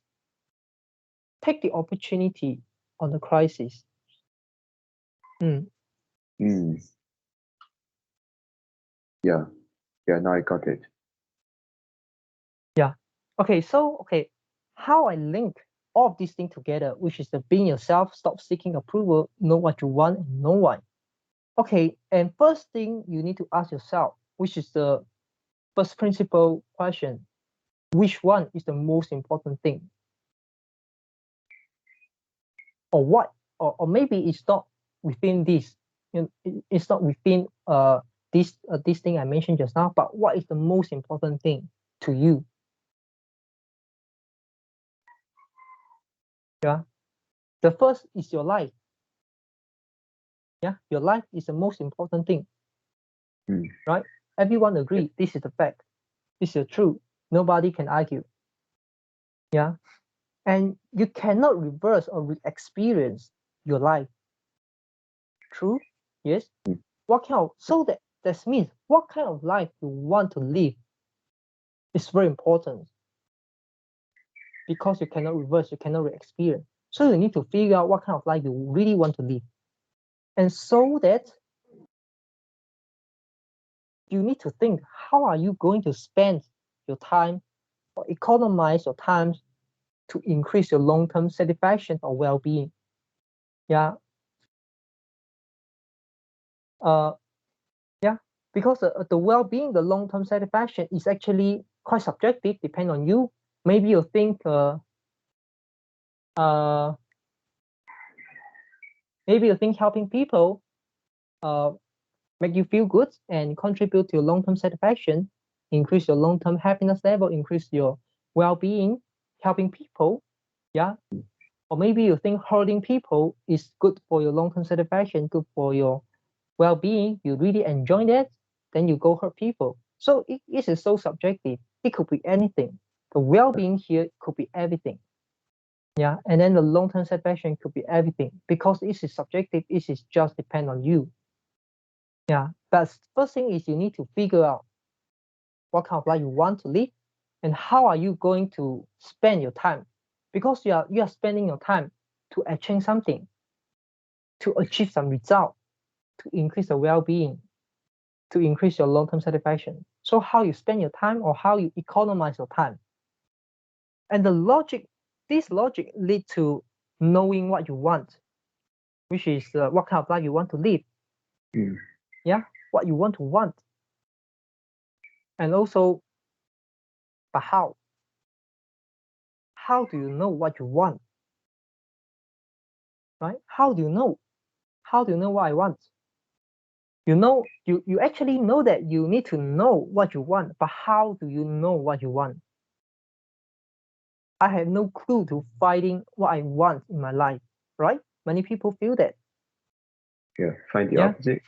take the opportunity on the crisis. Yeah. Now I got it. Yeah. Okay. So how I link all of these things together, which is the being yourself, stop seeking approval, know what you want, and know why. Okay. And first thing you need to ask yourself, which is the first principle question: which one is the most important thing? Or what? Or maybe it's not within this. It's not within this thing I mentioned just now. But what is the most important thing to you? Yeah. The first is your life. Yeah, your life is the most important thing. Right? Everyone agree. This is the fact. This is the truth. Nobody can argue. Yeah. And you cannot reverse or re-experience your life. True? Yes. What kind of, so that means what kind of life you want to live is very important, because you cannot reverse, you cannot re-experience. So you need to figure out what kind of life you really want to live. And so that you need to think, how are you going to spend your time or economize your time to increase your long-term satisfaction or well-being? Yeah. Yeah, because the well-being, the long-term satisfaction is actually quite subjective, depend on you. Maybe you think helping people make you feel good and contribute to your long-term satisfaction, increase your long-term happiness level, increase your well-being, helping people. Yeah. Or maybe you think hurting people is good for your long-term satisfaction, good for your well-being, you really enjoy that, then you go hurt people. So it is so subjective. It could be anything. The well-being here could be everything. Yeah, and then the long-term satisfaction could be everything, because it is subjective. It is just depend on you. Yeah, but first thing is you need to figure out what kind of life you want to live, and how are you going to spend your time, because you are spending your time to achieve something, to achieve some result, to increase the well-being, to increase your long-term satisfaction. So how you spend your time or how you economize your time. And this logic lead to knowing what you want, which is what kind of life you want to live. Yeah, what you want. And also, but how? How do you know what you want? Right? How do you know? How do you know what I want? You actually know that you need to know what you want, but how do you know what you want? I have no clue to finding what I want in my life, right? Many people feel that. Yeah, find the opposite.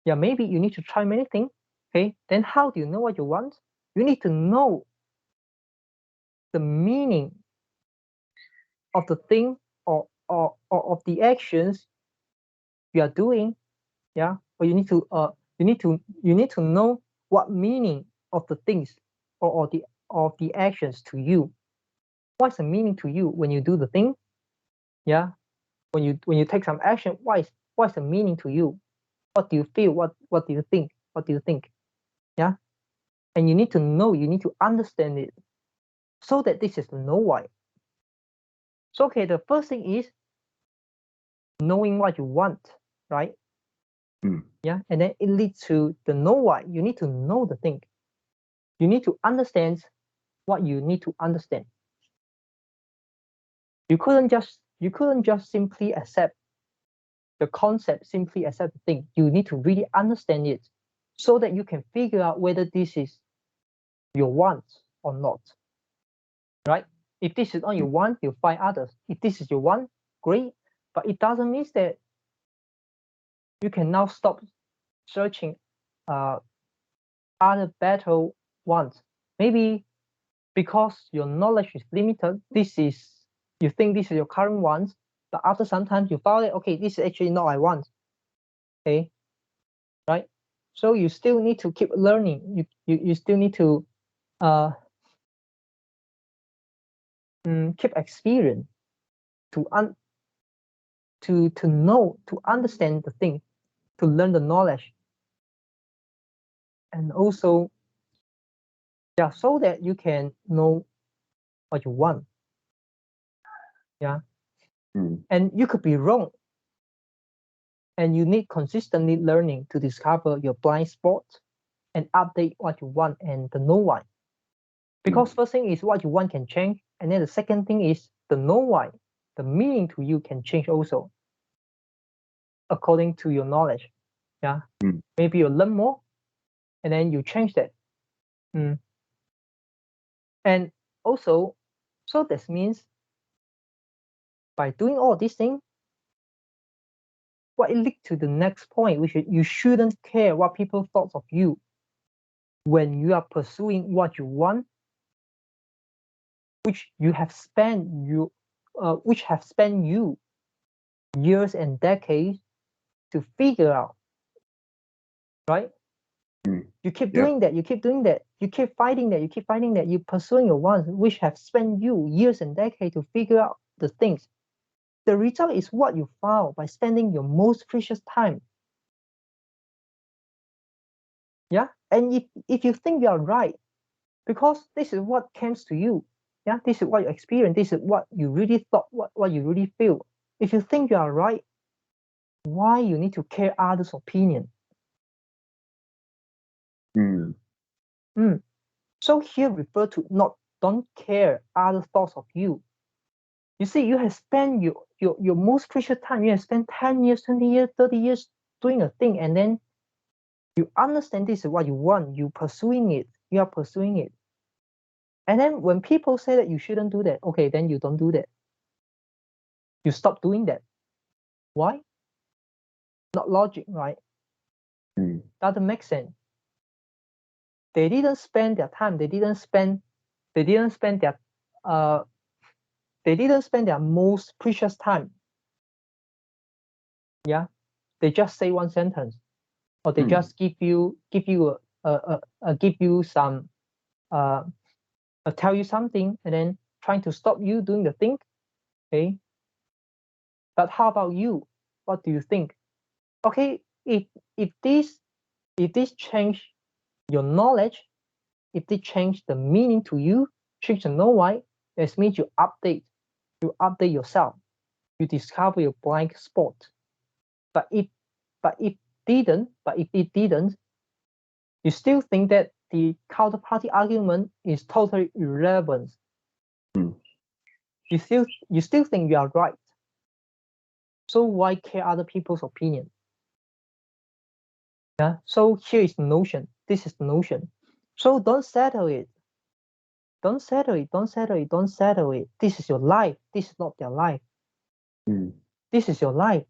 Yeah, maybe you need to try many things. Okay, then how do you know what you want? You need to know the meaning of the thing, or of the actions you are doing. Yeah, or you need to know what meaning of the things, or the actions to you. What's the meaning to you when you do the thing? Yeah, when you take some action, what's the meaning to you? What do you feel? What do you think? What do you think? Yeah, and you need to know, you need to understand it, so that this is the know why. So okay, the first thing is knowing what you want, right? Yeah, and then it leads to the know why. You need to know the thing. You need to understand what you need to understand. You couldn't just simply accept the concept, simply accept the thing. You need to really understand it, so that you can figure out whether this is your want or not. Right? If this is not your want, you find others. If this is your want, great. But it doesn't mean that you can now stop searching other better ones. Maybe because your knowledge is limited, you think this is your current ones, but after some time you found it, okay, this is actually not what I want. Okay, right? So you still need to keep learning. You still need to keep experience to know, to understand the thing, to learn the knowledge, and also, yeah, so that you can know what you want. Yeah. And you could be wrong, and you need consistently learning to discover your blind spot. and update what you want and the know why. Because first thing is what you want can change, and then the second thing is the know why, the meaning to you can change also, according to your knowledge. Yeah, maybe you learn more, and then you change that. And also, so this means by doing all these things, what it leads to the next point, which is you shouldn't care what people thought of you when you are pursuing what you want, which have spent you years and decades to figure out, right? You keep doing that, you keep doing that, you keep fighting that, you're pursuing your wants, which have spent you years and decades to figure out the things. The result is what you found by spending your most precious time. Yeah, and if you think you are right, because this is what comes to you, yeah, this is what you experience, this is what you really thought, what you really feel. If you think you are right, why you need to care others' opinion? So here refer to don't care other thoughts of you. You see, you have spent your most precious time, you have spent 10 years, 20 years, 30 years doing a thing, and then you understand this is what you want, you are pursuing it. And then when people say that you shouldn't do that, okay, then you don't do that. You stop doing that. Why? Not logic, right? Doesn't make sense. They didn't spend their time, they didn't spend their most precious time. Yeah, they just say one sentence, or they just give you some tell you something, and then trying to stop you doing the thing. Okay, but how about you? What do you think? Okay, if this change your knowledge, if they change the meaning to you, change the know why, that means you update yourself, you discover your blind spot. But if it didn't, you still think that the counterparty argument is totally irrelevant. You still think you are right. So why care other people's opinion? Yeah. So here is the notion. This is the notion. So don't settle it. Don't settle it. This is your life. This is not their life. This is your life.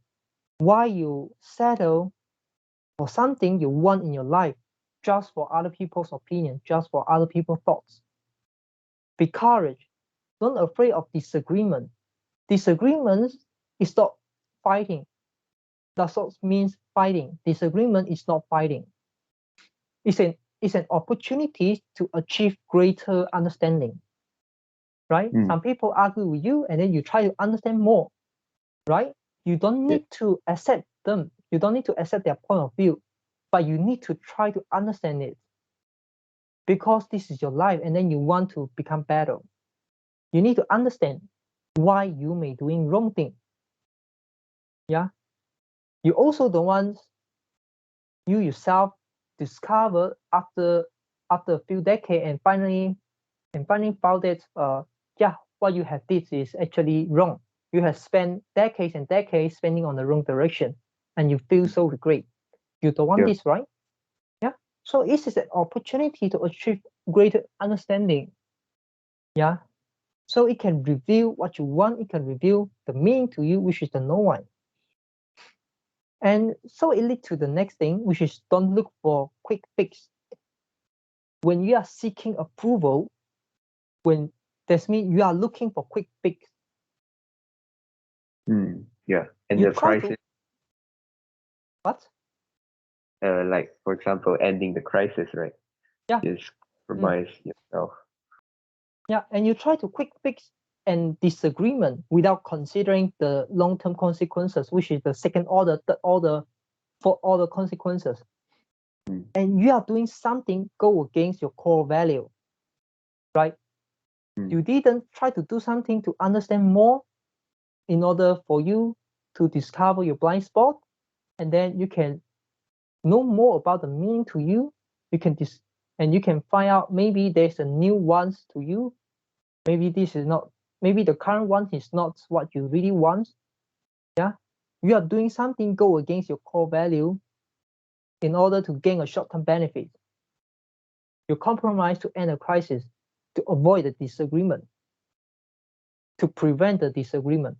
Why you settle for something you want in your life just for other people's opinion, just for other people's thoughts? Be courage. Don't afraid of disagreement. Disagreement is not fighting. That's what means fighting. Disagreement is not fighting. It's an opportunity to achieve greater understanding. Right? Some people argue with you, and then you try to understand more. Right? You don't need to accept them. You don't need to accept their point of view, but you need to try to understand it, because this is your life, and then you want to become better. You need to understand why you may doing wrong thing. Yeah. You also don't want you yourself discover after a few decades and finally found that what you have did is actually wrong. You have spent decades and decades spending on the wrong direction, and you feel so regret. You don't want this, right? Yeah. So this is an opportunity to achieve greater understanding. Yeah. So it can reveal what you want. It can reveal the meaning to you, which is the no one. And so it leads to the next thing, which is don't look for quick fix. When you are seeking approval, when that means you are looking for quick fix. Yeah, and You the try crisis, what? like for example, ending the crisis, right? Yeah. Just compromise yourself. Yeah, and you try to quick fix and disagreement without considering the long-term consequences, which is the second order, third order, fourth order consequences. And you are doing something go against your core value, right? You didn't try to do something to understand more in order for you to discover your blind spot, and then you can know more about the meaning to you. you can and you can find out maybe there's a new ones to you. Maybe this is not. Maybe the current one is not what you really want. Yeah, you are doing something go against your core value in order to gain a short-term benefit. You compromise to end a crisis, to avoid the disagreement, to prevent the disagreement.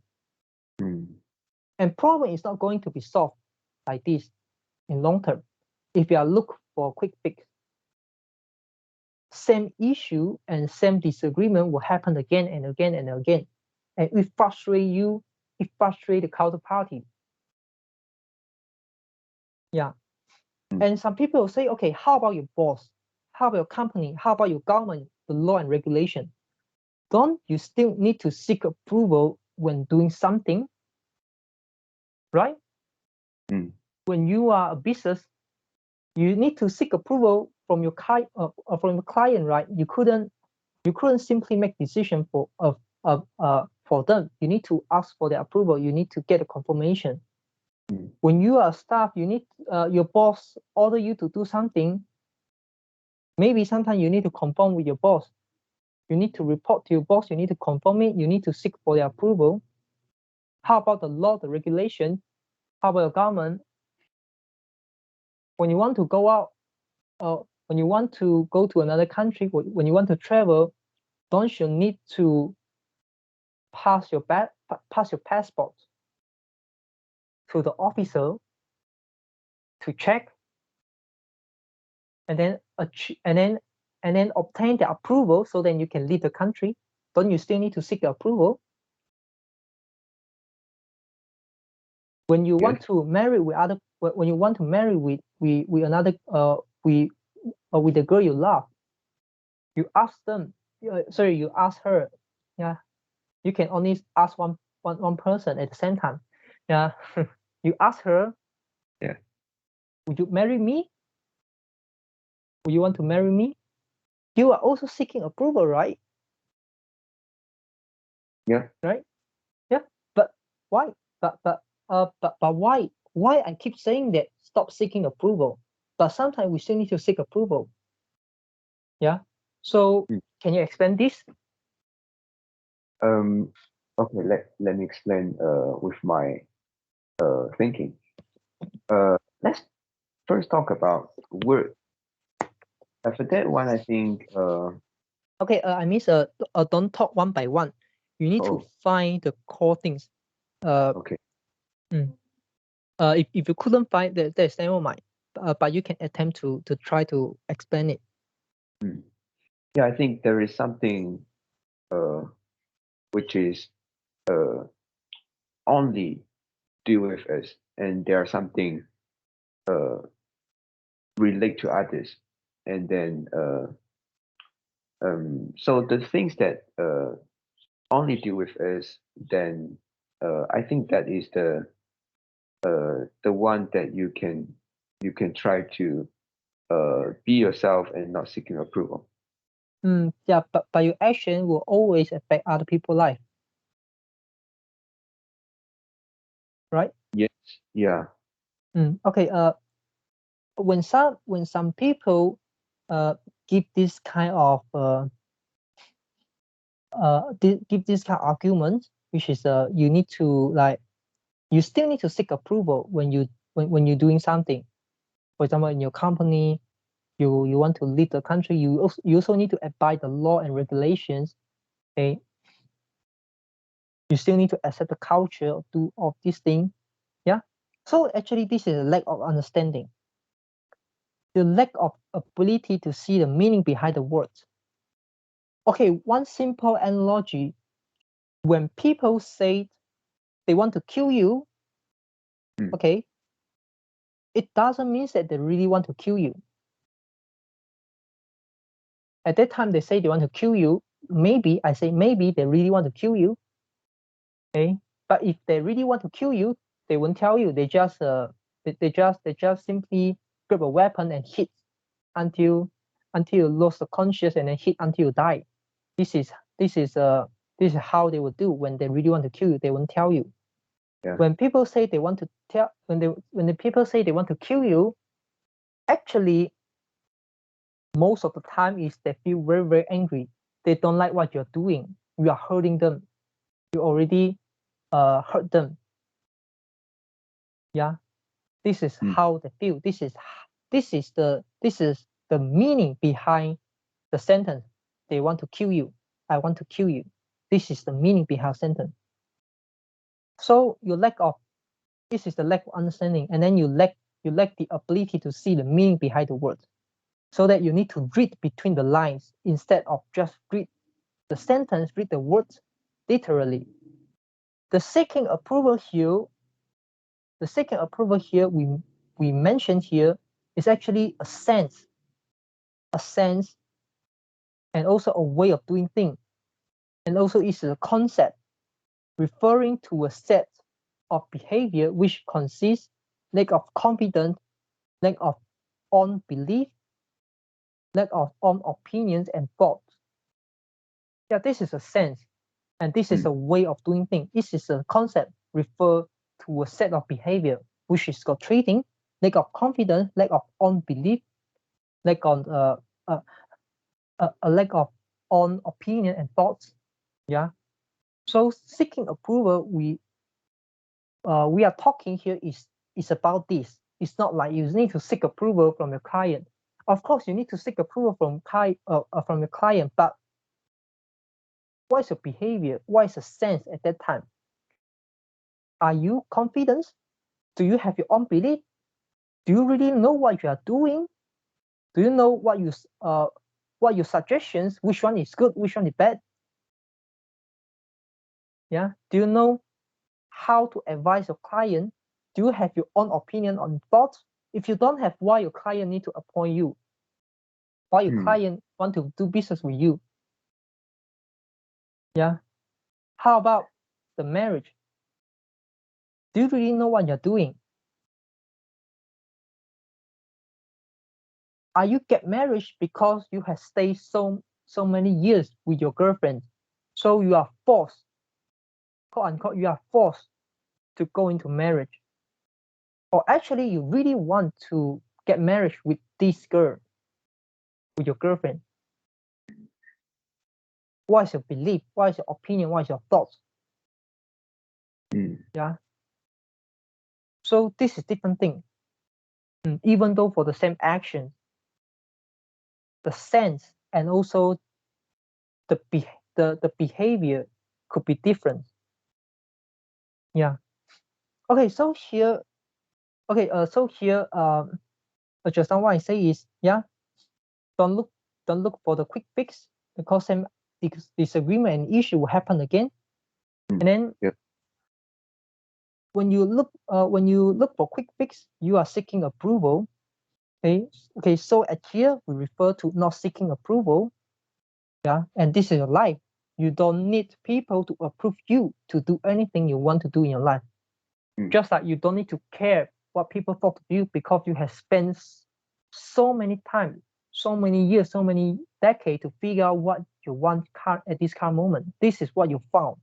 And problem is not going to be solved like this in long term if you are looking for a quick fix. Same issue and same disagreement will happen again and again and again, and it frustrates you. It frustrates the counterparty. Yeah. And some people will say, okay, how about your boss? How about your company? How about your government, the law and regulation? Don't you still need to seek approval when doing something, right? When you are a business, you need to seek approval from your client, right? You couldn't simply make decision for them. You need to ask for their approval. You need to get a confirmation. When you are staff, you need your boss order you to do something. Maybe sometimes you need to confirm with your boss. You need to report to your boss. You need to confirm it. You need to seek for their approval. How about the law, the regulation? How about your government? When you want to go out, when you want to go to another country, when you want to travel, don't you need to pass your passport to the officer to check, and then obtain the approval so then you can leave the country? Don't you still need to seek the approval? When you want to marry with when you want to marry with another with the girl you love, you ask them. You ask her. Yeah, you can only ask one person at the same time. Yeah, you ask her. Yeah. Would you marry me? Would you want to marry me? You are also seeking approval, right? Yeah. Right. Yeah. But why? But why? Why I keep saying that? Stop seeking approval. But sometimes we still need to seek approval. Yeah. So can you explain this? Okay. Let me explain with my thinking. Let's first talk about work. For that one, I think. Okay. I mean, don't talk one by one. You need to find the core things. Okay. If you couldn't find that, that's never mind. But you can attempt to try to explain it. Yeah, I think there is something which is only deal with us, and there are something relate to others, and then so the things that only deal with us, then I think that is the one that you can try to be yourself and not seeking approval. Yeah, but your action will always affect other people's life, right? Yes. Yeah. Okay. When some people give this kind of give this kind of argument, which is you need to you still need to seek approval when you're doing something. For example, in your company, you want to leave the country, you also need to abide the law and regulations. Okay, you still need to accept the culture of this thing. Yeah. So actually, this is a lack of understanding. The lack of ability to see the meaning behind the words. Okay, one simple analogy: when people say they want to kill you, okay, it doesn't mean that they really want to kill you. At that time, they say they want to kill you. Maybe I say maybe they really want to kill you. Okay, but if they really want to kill you, they won't tell you. They just simply grab a weapon and hit until you lose the conscious, and then hit until you die. This is how they would do when they really want to kill you. They won't tell you. Yeah. When people say they want to when the people say they want to kill you, actually most of the time is they feel very, very angry. They don't like what you're doing. You are hurting them. You already hurt them. Yeah, this is how they feel. This is the meaning behind the sentence. They want to kill you. I want to kill you. This is the meaning behind sentence. So this is the lack of understanding, and then you lack the ability to see the meaning behind the words, so that you need to read between the lines instead of just read the sentence, read the words literally. The second approval here we mentioned here is actually a sense, and also a way of doing things, and also is a concept referring to a set of behavior which consists lack of confidence, lack of own belief, lack of own opinions and thoughts. Yeah, this is a sense, and this is a way of doing things. This is a concept refer to a set of behavior which is got treating, lack of confidence, lack of own belief, lack of a lack of own opinion and thoughts. Yeah. So seeking approval, we are talking here is about this. It's not like you need to seek approval from your client. Of course, you need to seek approval from your client, but what is your behavior? What is the sense at that time? Are you confident? Do you have your own belief? Do you really know what you are doing? Do you know what your suggestions? Which one is good? Which one is bad? Yeah. Do you know how to advise your client? Do you have your own opinion on thoughts? If you don't have, why your client need to appoint you? Why your client want to do business with you? Yeah. How about the marriage? Do you really know what you're doing? Are you get married because you have stayed so many years with your girlfriend, so you are forced, quote unquote, you are forced to go into marriage? Or actually you really want to get married with this girl, with your girlfriend? What is your belief? What is your opinion? What is your thoughts? Yeah. So this is different thing. Even though for the same action, the sense and also the behavior could be different. Yeah. Okay. So here, just now what I say is, yeah, don't look for the quick fix, because some disagreement and issue will happen again. And then when you look for quick fix, you are seeking approval. Okay. So at here we refer to not seeking approval. Yeah, and this is your life. You don't need people to approve you to do anything you want to do in your life. Just like you don't need to care what people thought of you, because you have spent so many time, so many years, so many decades to figure out what you want at this current moment. This is what you found.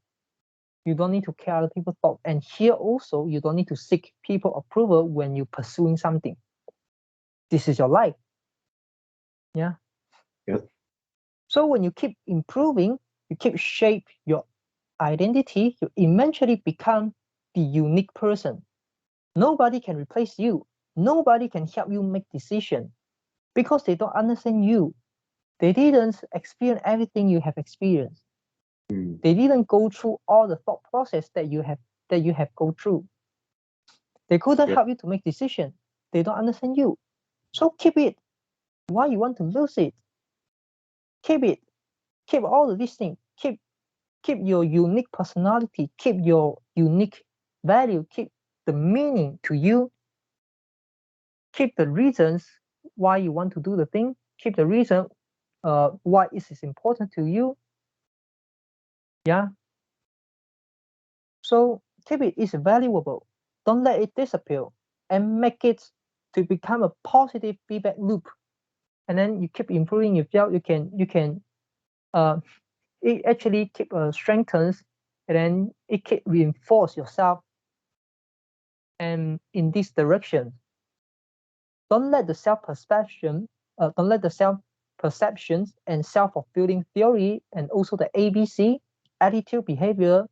You don't need to care other people's thoughts. And here also, you don't need to seek people approval when you're pursuing something. This is your life. Yeah. So when you keep improving, you keep shape your identity, you eventually become the unique person. Nobody can replace you. Nobody can help you make decisions, because they don't understand you. They didn't experience everything you have experienced. They didn't go through all the thought process that you have go through. They couldn't help you to make decisions. They don't understand you. So keep it. Why you want to lose it? Keep it. Keep all of these things. Keep your unique personality. Keep your unique value. Keep the meaning to you. Keep the reasons why you want to do the thing. Keep the reason why it is important to you. Yeah. So keep it is valuable. Don't let it disappear, and make it to become a positive feedback loop. And then you keep improving yourself. It actually keep strengthens, and then it keep reinforce yourself. And in this direction, don't let the self perception, don't let the self perceptions and self-fulfilling theory, and also the ABC, attitude, behavior,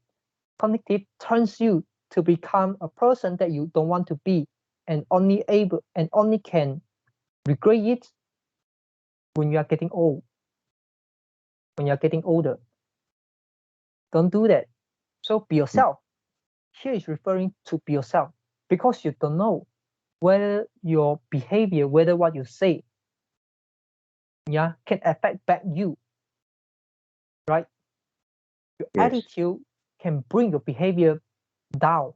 cognitive, turns you to become a person that you don't want to be, and only can regret it when you are getting old, when you are getting older. Don't do that. So be yourself. Here is referring to be yourself, because you don't know whether your behavior, whether what you say, can affect back you, right? Your Yes. attitude can bring your behavior down.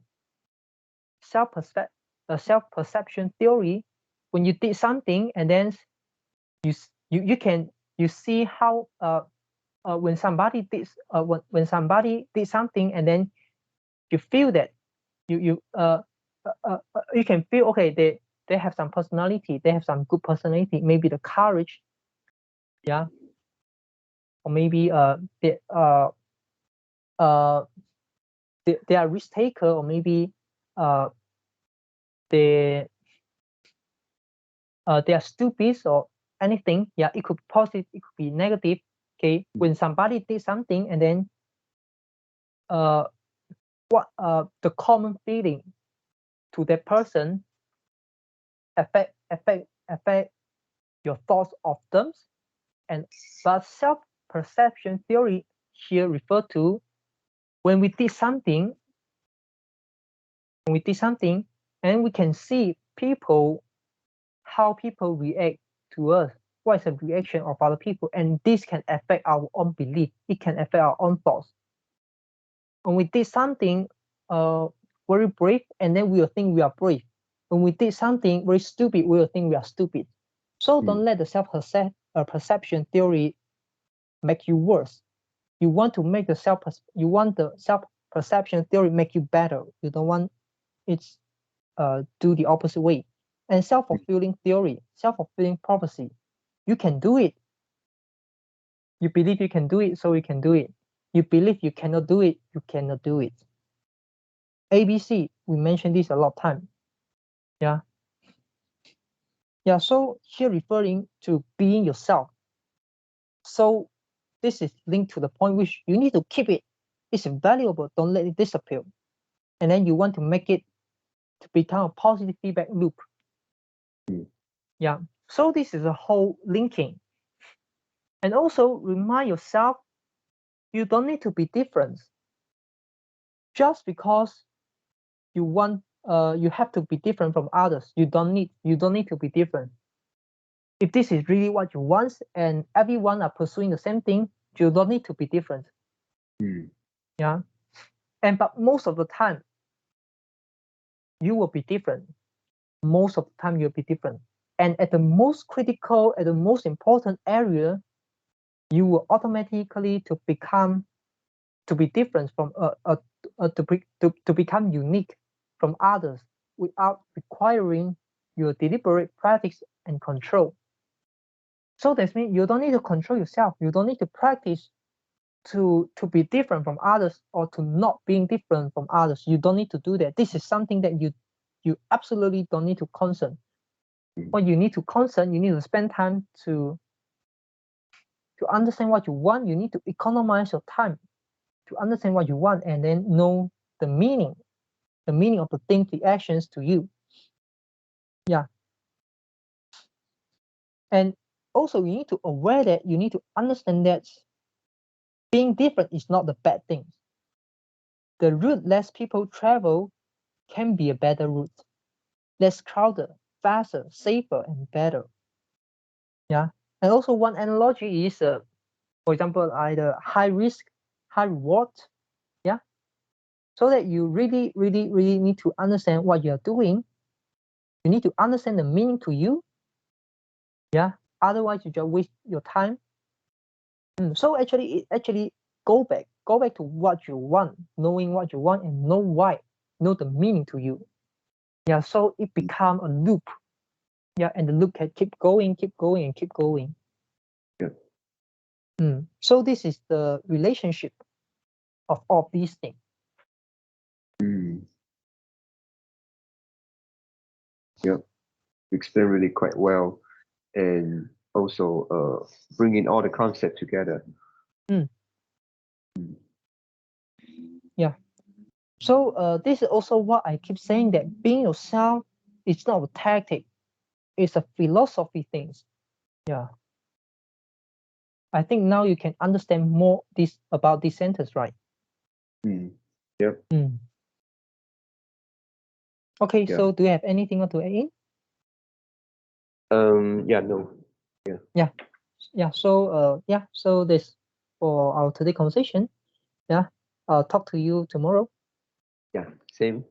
Self-perception theory, when you did something and then you see how when somebody did when somebody did something, and then you feel that you can feel, okay, they have some personality, they have some good personality, maybe the courage, or maybe they are risk taker, or maybe they are stupid or anything. It could be positive, it could be negative. Okay, when somebody did something, and then what the common feeling to that person affect your thoughts of them. But self-perception theory here refer to when we did something, and we can see how people react to us, what is the reaction of other people, and this can affect our own belief, it can affect our own thoughts. When we did something very brave, and then we will think we are brave. When we did something very stupid, we will think we are stupid. So don't let the self-perception theory make you worse. You want the self-perception theory make you better. You don't want it do the opposite way. And self-fulfilling theory, self-fulfilling prophecy, you can do it. You believe you can do it, so you can do it. You believe you cannot do it, you cannot do it. ABC, we mentioned this a lot of time. So here referring to being yourself. So this is linked to the point which you need to keep it. It's valuable, don't let it disappear. And then you want to make it to become a positive feedback loop. So this is a whole linking. And also remind yourself, you don't need to be different. Just because you have to be different from others, you don't need to be different. If this is really what you want, and everyone are pursuing the same thing, you don't need to be different. But most of the time you will be different. Most of the time you'll be different. And at the most critical, at the most important area, you will automatically to be different from to become unique from others without requiring your deliberate practice and control. So that means you don't need to control yourself. You don't need to practice to be different from others, or to not being different from others. You don't need to do that. This is something that you absolutely don't need to concern. What you need to concern, you need to spend time to understand what you want. You need to economize your time to understand what you want, and then know the meaning of the things, the actions to you. And also you need to aware that you need to understand that being different is not the bad thing. The route less people travel can be a better route. Less crowded, faster, safer, and better. And also one analogy is, for example, either high risk, high reward. So that you really, really, really need to understand what you're doing. You need to understand the meaning to you. Otherwise you just waste your time. So actually go back to what you want, knowing what you want, and know why, know the meaning to you. So it become a loop. And the loop can keep going, and keep going. So this is the relationship of all these things. You explain really quite well, and also bringing all the concept together. Yeah. So this is also what I keep saying, that being yourself is not a tactic, it's a philosophy things. Yeah. I think now you can understand more about this sentence, right? Yep. Okay, Yeah. so do you have anything to add in? Yeah, no. So this for our today conversation. Yeah. I'll talk to you tomorrow. Yeah, same.